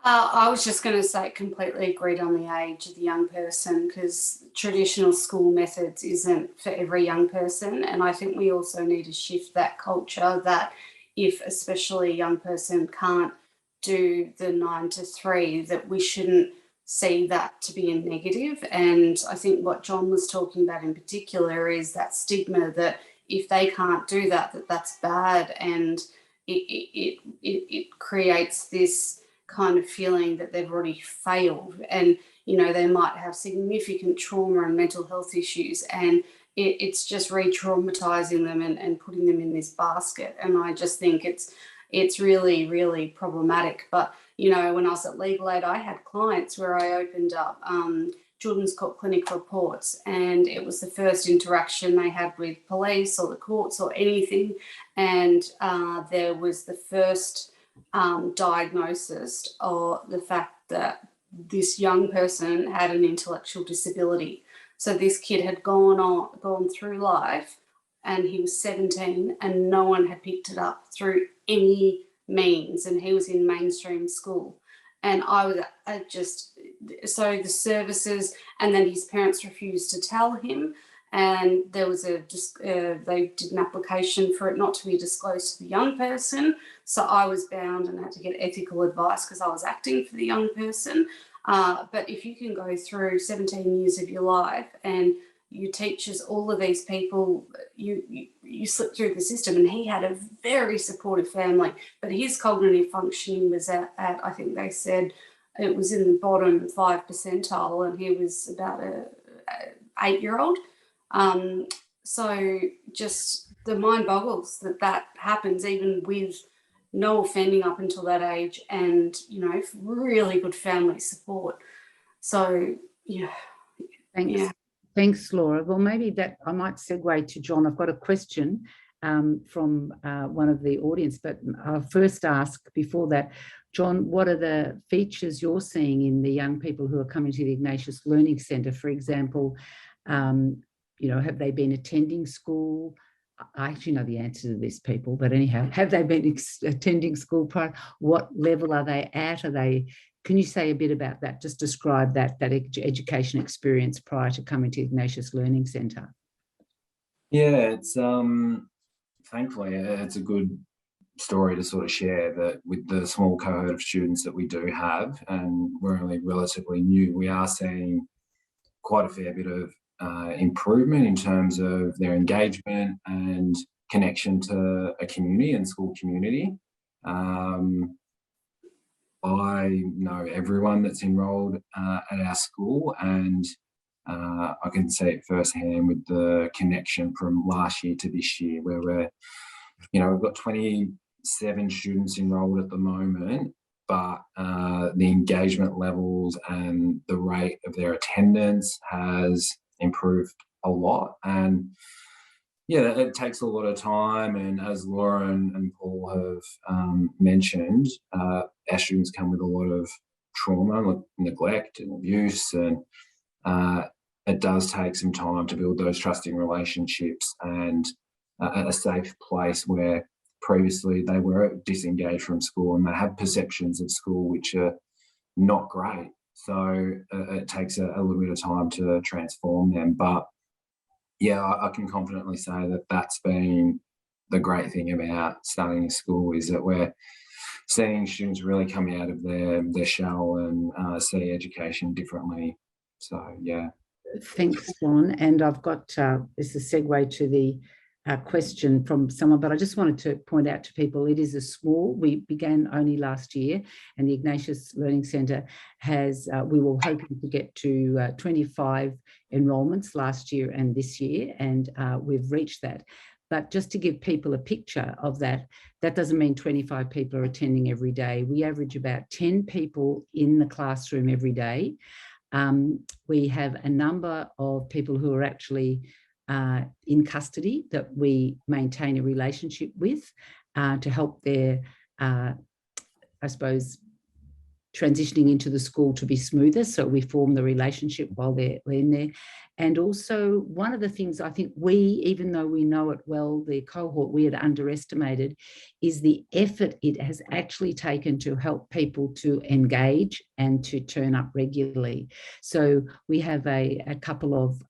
I was just going to say completely agreed on the age of the young person, because traditional school methods isn't for every young person. And I think we also need to shift that culture that if especially a young person can't do the 9 to 3, that we shouldn't see that to be a negative. And I think what John was talking about in particular is that stigma that if they can't do that, that's bad. And it creates this kind of feeling that they've already failed, and they might have significant trauma and mental health issues, and it's just re-traumatizing them and putting them in this basket. And I just think it's really, really problematic. But when I was at Legal Aid, I had clients where I opened up children's court clinic reports, and it was the first interaction they had with police or the courts or anything, and there was the first diagnosis or the fact that this young person had an intellectual disability. So this kid had gone through life, and he was 17, and no one had picked it up through any means, and he was in mainstream school. And so the services, and then his parents refused to tell him, and there was they did an application for it not to be disclosed to the young person. So I was bound and had to get ethical advice because I was acting for the young person. But if you can go through 17 years of your life and you teaches all of these people, you slip through the system. And he had a very supportive family, but his cognitive functioning was at I think they said it was in the bottom 5 percentile, and he was about a 8-year-old. So just the mind boggles that happens even with no offending up until that age, and really good family support. So Thanks. yeah. Thanks, Laura. Well, maybe that I might segue to John. I've got a question from one of the audience, but I'll first ask before that, John, what are the features you're seeing in the young people who are coming to the Ignatius Learning Centre? For example, have they been attending school? I actually know the answer to this, people, but anyhow, have they been attending school prior? What level are they at? Can you say a bit about that? Just describe that education experience prior to coming to Ignatius Learning Centre. Yeah, it's thankfully it's a good story to sort of share that with the small cohort of students that we do have, and we're only relatively new, we are seeing quite a fair bit of improvement in terms of their engagement and connection to a community and school community. I know everyone that's enrolled at our school, and I can see it firsthand with the connection from last year to this year, where we've got 27 students enrolled at the moment, but the engagement levels and the rate of their attendance has improved a lot. And yeah, it takes a lot of time, and as Laura and Paul have mentioned, our students come with a lot of trauma, like neglect and abuse, and it does take some time to build those trusting relationships and a safe place where previously they were disengaged from school and they have perceptions of school which are not great. So it takes a little bit of time to transform them. But yeah, I can confidently say that that's been the great thing about starting a school, is that we're seeing students really come out of their shell and see education differently. So yeah. Thanks, John. And I've got this is a segue to the question from someone, but I just wanted to point out to people, it is we began only last year, and the Ignatius Learning Centre we were hoping to get to 25 enrolments last year and this year, and we've reached that. But just to give people a picture of that doesn't mean 25 people are attending every day. We average about 10 people in the classroom every day. We have a number of people who are actually in custody that we maintain a relationship with to help their, transitioning into the school to be smoother. So we form the relationship while they're in there. And also one of the things I think even though we know it well, the cohort we had underestimated, is the effort it has actually taken to help people to engage and to turn up regularly. So we have a couple of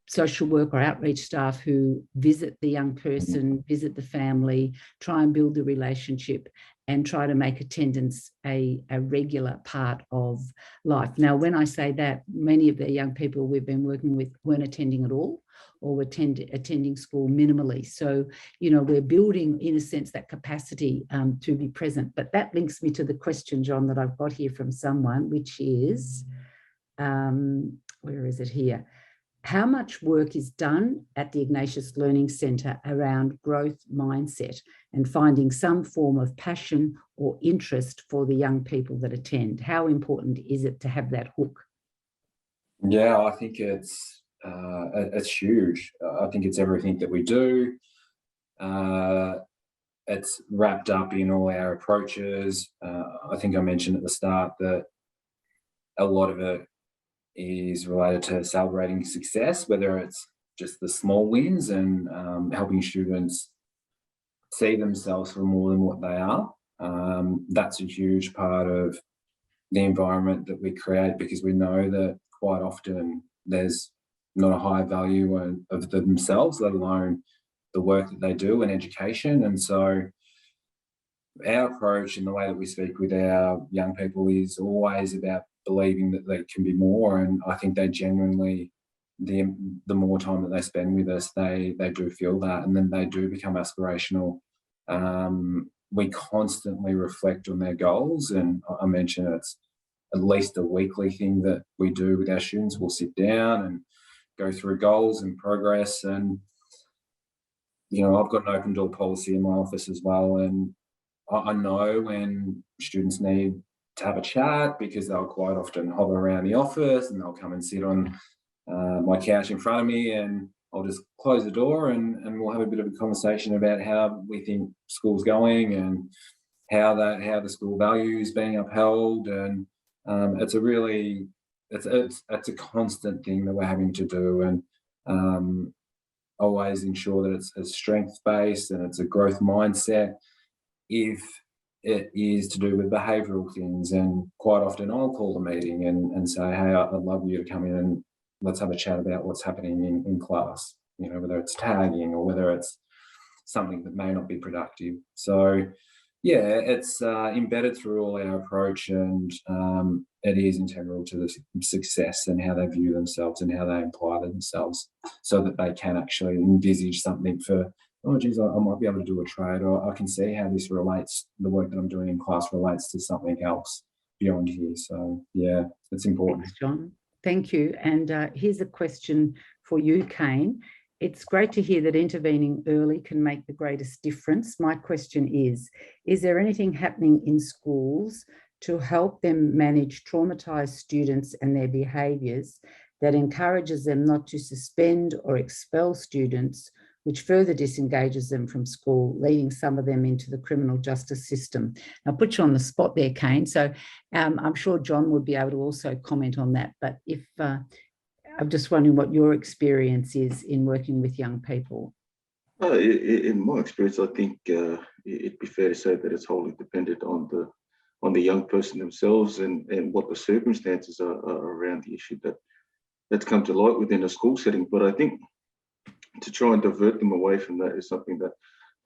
social work or outreach staff who visit the young person, visit the family, try and build the relationship, and try to make attendance a regular part of life. Now, when I say that, many of the young people we've been working with weren't attending at all, or were attending school minimally. So, we're building, in a sense, that capacity to be present. But that links me to the question, John, that I've got here from someone, which is, where is it here? How much work is done at the Ignatius Learning Centre around growth mindset and finding some form of passion or interest for the young people that attend? How important is it to have that hook? Yeah, I think it's huge. I think it's everything that we do. It's wrapped up in all our approaches. I think I mentioned at the start that a lot of it is related to celebrating success, whether it's just the small wins and helping students see themselves for more than what they are. That's a huge part of the environment that we create, because we know that quite often there's not a high value of themselves, let alone the work that they do in education. And so our approach and the way that we speak with our young people is always about believing that they can be more. And I think they genuinely, the more time that they spend with us, they do feel that, and then they do become aspirational. We constantly reflect on their goals, and I mentioned it's at least a weekly thing that we do with our students. We'll sit down and go through goals and progress. And, you know, I've got an open door policy in my office as well. And I know when students need to have a chat, because they'll quite often hover around the office and they'll come and sit on my couch in front of me, and I'll just close the door and we'll have a bit of a conversation about how we think school's going and how the school value is being upheld. And it's a constant thing that we're having to do, and always ensure that it's strength-based and it's a growth mindset. If it is to do with behavioural things, and quite often I'll call a meeting and say, hey, I'd love you to come in and let's have a chat about what's happening in class, you know, whether it's tagging or whether it's something that may not be productive. So yeah, it's embedded through all our approach, and it is integral to the success and how they view themselves and how they apply themselves, so that they can actually envisage something for, oh geez, I might be able to do a trade, or I can see how this relates, the work that I'm doing in class relates to something else beyond here. So yeah, it's important. Thanks, John. Thank you. And here's a question for you, Kane. It's great to hear that intervening early can make the greatest difference. My question is there anything happening in schools to help them manage traumatized students and their behaviours that encourages them not to suspend or expel students, which further disengages them from school, leading some of them into the criminal justice system? I'll put you on the spot there, Kane. So I'm sure John would be able to also comment on that. But if I'm just wondering what your experience is in working with young people. In my experience, I think it'd be fair to say that it's wholly dependent on the young person themselves and what the circumstances are around the issue that's come to light within a school setting. But I think to try and divert them away from that is something that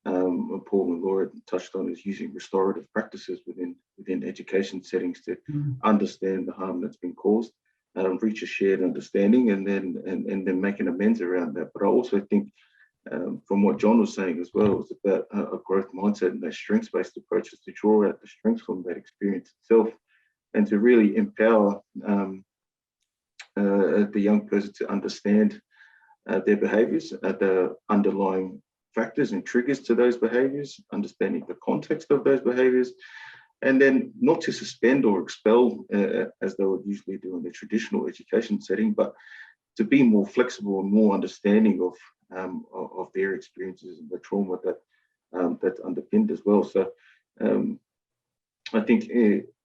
Paul and Laura touched on, is using restorative practices within education settings to understand the harm that's been caused, reach a shared understanding, and then make an amends around that. But I also think, from what John was saying as well, it's about a growth mindset and that strengths-based approaches to draw out the strengths from that experience itself, and to really empower the young person to understand their behaviours, the underlying factors and triggers to those behaviours, understanding the context of those behaviours, and then not to suspend or expel as they would usually do in the traditional education setting, but to be more flexible and more understanding of their experiences and the trauma that's underpinned as well. So I think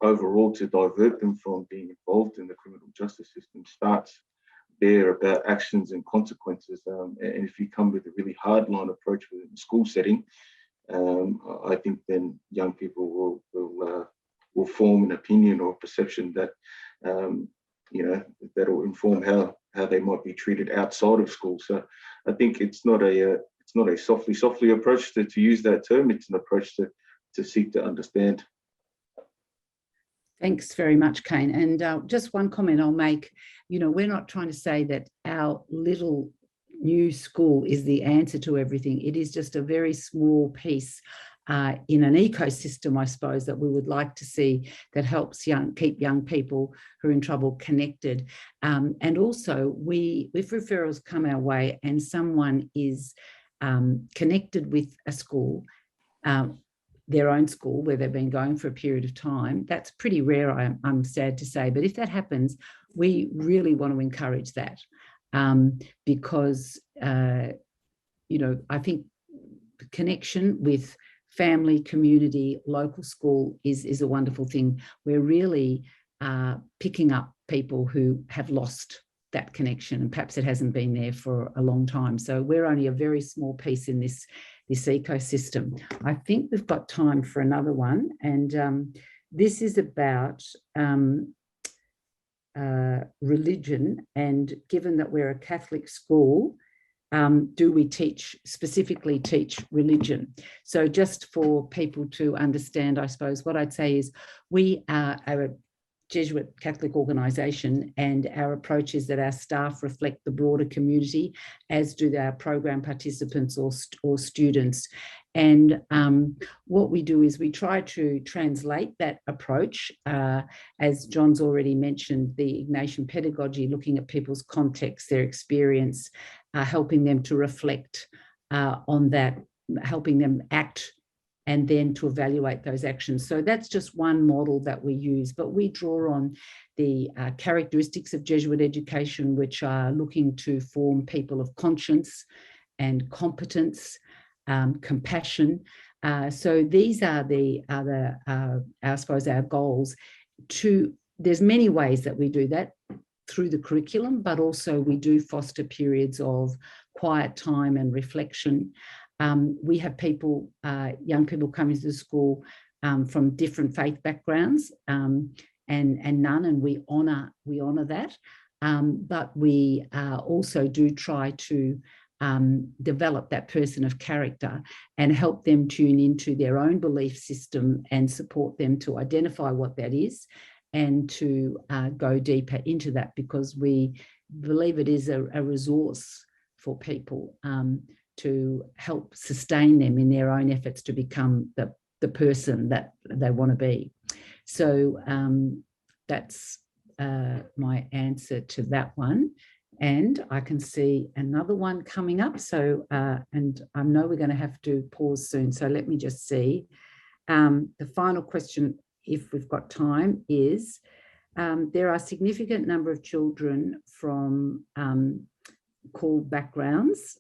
overall, to divert them from being involved in the criminal justice system starts there, about actions and consequences. And if you come with a really hardline approach within the school setting, I think then young people will form an opinion or perception that that'll inform how they might be treated outside of school. So I think it's not a softly approach to use that term. It's an approach to seek to understand. Thanks very much, Kane. And just one comment I'll make, we're not trying to say that our little new school is the answer to everything. It is just a very small piece in an ecosystem, I suppose, that we would like to see that helps keep young people who are in trouble connected. And also, if referrals come our way and someone is connected with a school, their own school where they've been going for a period of time, that's pretty rare, I'm sad to say. But if that happens, we really want to encourage that because, I think the connection with family, community, local school is a wonderful thing. We're really picking up people who have lost that connection, and perhaps it hasn't been there for a long time. So we're only a very small piece in this ecosystem. I think we've got time for another one, and this is about religion. And given that we're a Catholic school, do we specifically teach religion? So just for people to understand, I suppose what I'd say is we are a Jesuit Catholic organisation, and our approach is that our staff reflect the broader community, as do our program participants or students. And what we do is we try to translate that approach, as John's already mentioned, the Ignatian pedagogy, looking at people's context, their experience, helping them to reflect on that, helping them act, and then to evaluate those actions. So that's just one model that we use, but we draw on the characteristics of Jesuit education, which are looking to form people of conscience and competence, compassion. So these are I suppose, our goals. There's many ways that we do that through the curriculum, but also we do foster periods of quiet time and reflection. We have people, young people coming to the school from different faith backgrounds, and none, and we honour that. But we also do try to develop that person of character and help them tune into their own belief system and support them to identify what that is and to go deeper into that, because we believe it is a resource for people to help sustain them in their own efforts to become the person that they want to be. So that's my answer to that one. And I can see another one coming up. So, and I know we're going to have to pause soon. So let me just see. The final question, if we've got time, is there are a significant number of children from called backgrounds.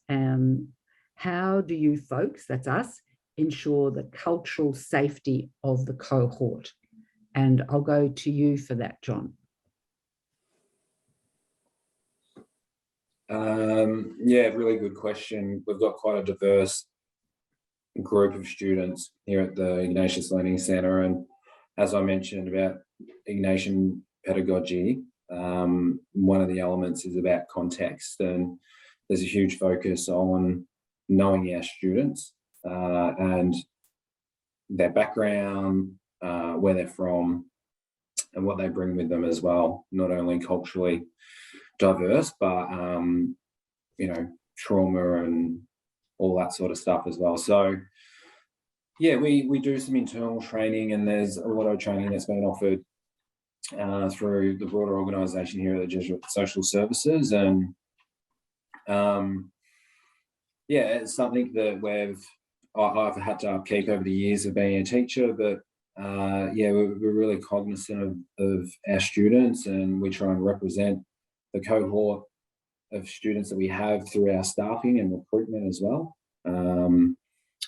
How do you folks, that's us, ensure the cultural safety of the cohort? And I'll go to you for that, John. Yeah, really good question. We've got quite a diverse group of students here at the Ignatius Learning Centre, and as I mentioned about Ignatian pedagogy, one of the elements is about context, and there's a huge focus on knowing our students and their background, where they're from, and what they bring with them as well. Not only culturally diverse, but you know, trauma and all that sort of stuff as well. So yeah, we do some internal training, and there's a lot of training that's been offered through the broader organisation here at the Jesuit Social Services, and yeah, it's something that I've had to upkeep over the years of being a teacher, but yeah, we're really cognizant of our students, and we try and represent the cohort of students that we have through our staffing and recruitment as well. And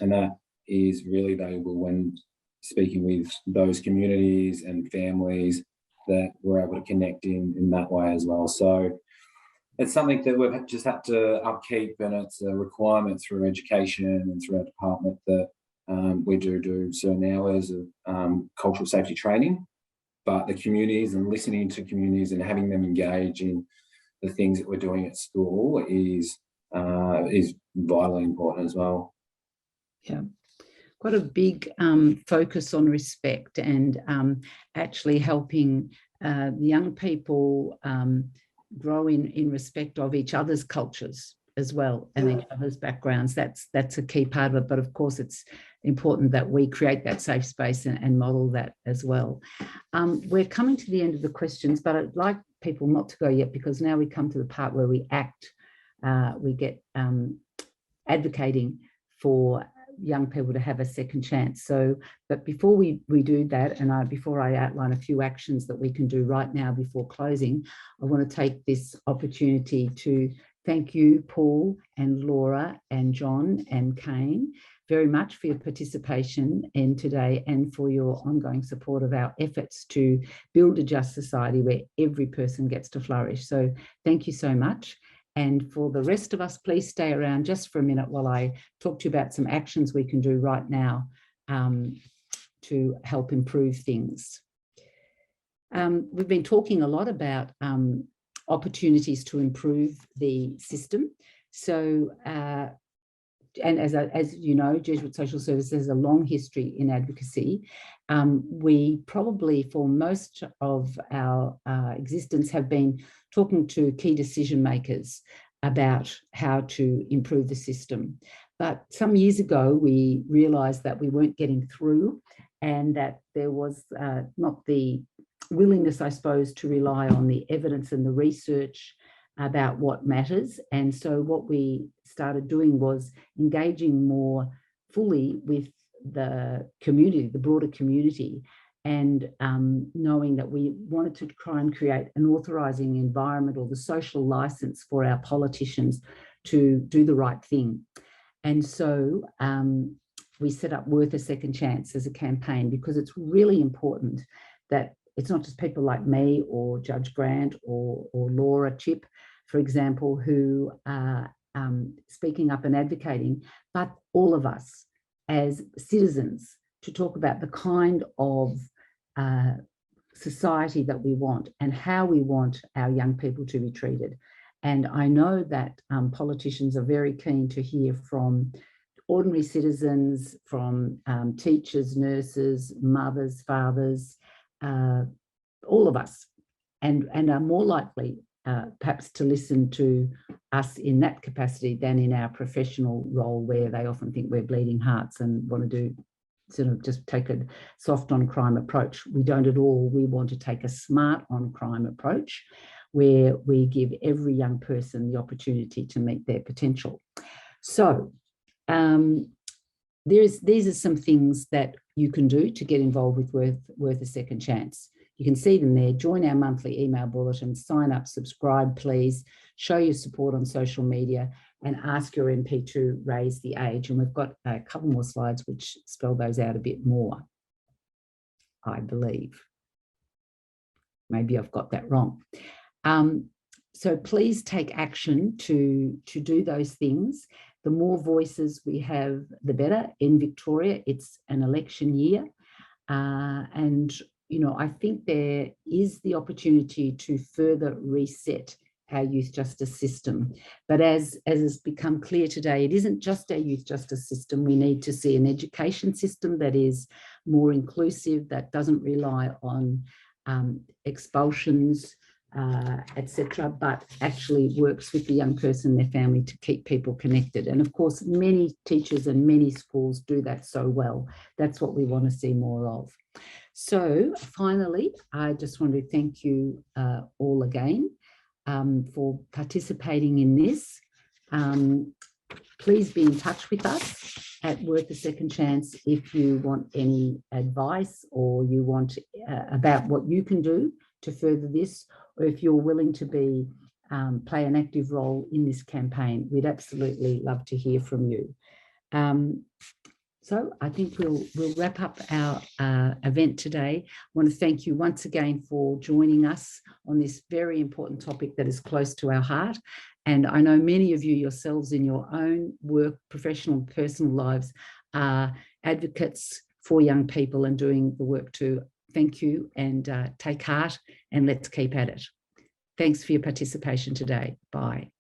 that is really valuable when speaking with those communities and families, that we're able to connect in that way as well. So it's something that we've just had to upkeep, and it's a requirement through education and through our department that we do certain hours of cultural safety training, but the communities and listening to communities and having them engage in the things that we're doing at school is vitally important as well. Yeah, quite a big focus on respect and actually helping the young people grow in respect of each other's cultures as well, and each other's backgrounds. That's a key part of it. But of course, it's important that we create that safe space and model that as well. We're coming to the end of the questions, but I'd like people not to go yet, because now we come to the part where we act. We get advocating for young people to have a second chance. So, but before we do that, and before I outline a few actions that we can do right now before closing, I want to take this opportunity to thank you, Paul and Laura and John and Kane, very much for your participation in today and for your ongoing support of our efforts to build a just society where every person gets to flourish. So thank you so much. And for the rest of us, please stay around just for a minute while I talk to you about some actions we can do right now to help improve things. We've been talking a lot about opportunities to improve the system. So, and as you know, Jesuit Social Services has a long history in advocacy. We probably, for most of our existence, have been talking to key decision makers about how to improve the system. But some years ago, we realised that we weren't getting through and that there was not the willingness, I suppose, to rely on the evidence and the research about what matters. And so what we started doing was engaging more fully with the community, the broader community, and knowing that we wanted to try and create an authorising environment or the social licence for our politicians to do the right thing. And so we set up Worth a Second Chance as a campaign, because it's really important that it's not just people like me or Judge Grant or Laura Chip, for example, who are speaking up and advocating, but all of us as citizens to talk about the kind of society that we want and how we want our young people to be treated. And I know that politicians are very keen to hear from ordinary citizens, from teachers, nurses, mothers, fathers, all of us, and are more likely perhaps to listen to us in that capacity than in our professional role, where they often think we're bleeding hearts and want to do sort of just take a soft on crime approach. We don't at all. We want to take a smart on crime approach where we give every young person the opportunity to meet their potential. So these are some things that you can do to get involved with Worth a Second Chance. You can see them there. Join our monthly email bulletin, sign up, subscribe, please, show your support on social media, and ask your MP to raise the age. And we've got a couple more slides which spell those out a bit more, I believe. Maybe I've got that wrong. So please take action to do those things. The more voices we have, the better. In Victoria, it's an election year. And, you know, I think there is the opportunity to further reset our youth justice system. But as has become clear today, it isn't just our youth justice system. We need to see an education system that is more inclusive, that doesn't rely on expulsions, etc., but actually works with the young person and their family to keep people connected. And of course, many teachers and many schools do that so well. That's what we want to see more of. So finally, I just want to thank you all again for participating in this. Please be in touch with us at Worth a Second Chance if you want any advice or you want about what you can do to further this, or if you're willing to be play an active role in this campaign. We'd absolutely love to hear from you. So I think we'll wrap up our event today. I want to thank you once again for joining us on this very important topic that is close to our heart. And I know many of you yourselves in your own work, professional and personal lives are advocates for young people and doing the work too. Thank you, and take heart, and let's keep at it. Thanks for your participation today. Bye.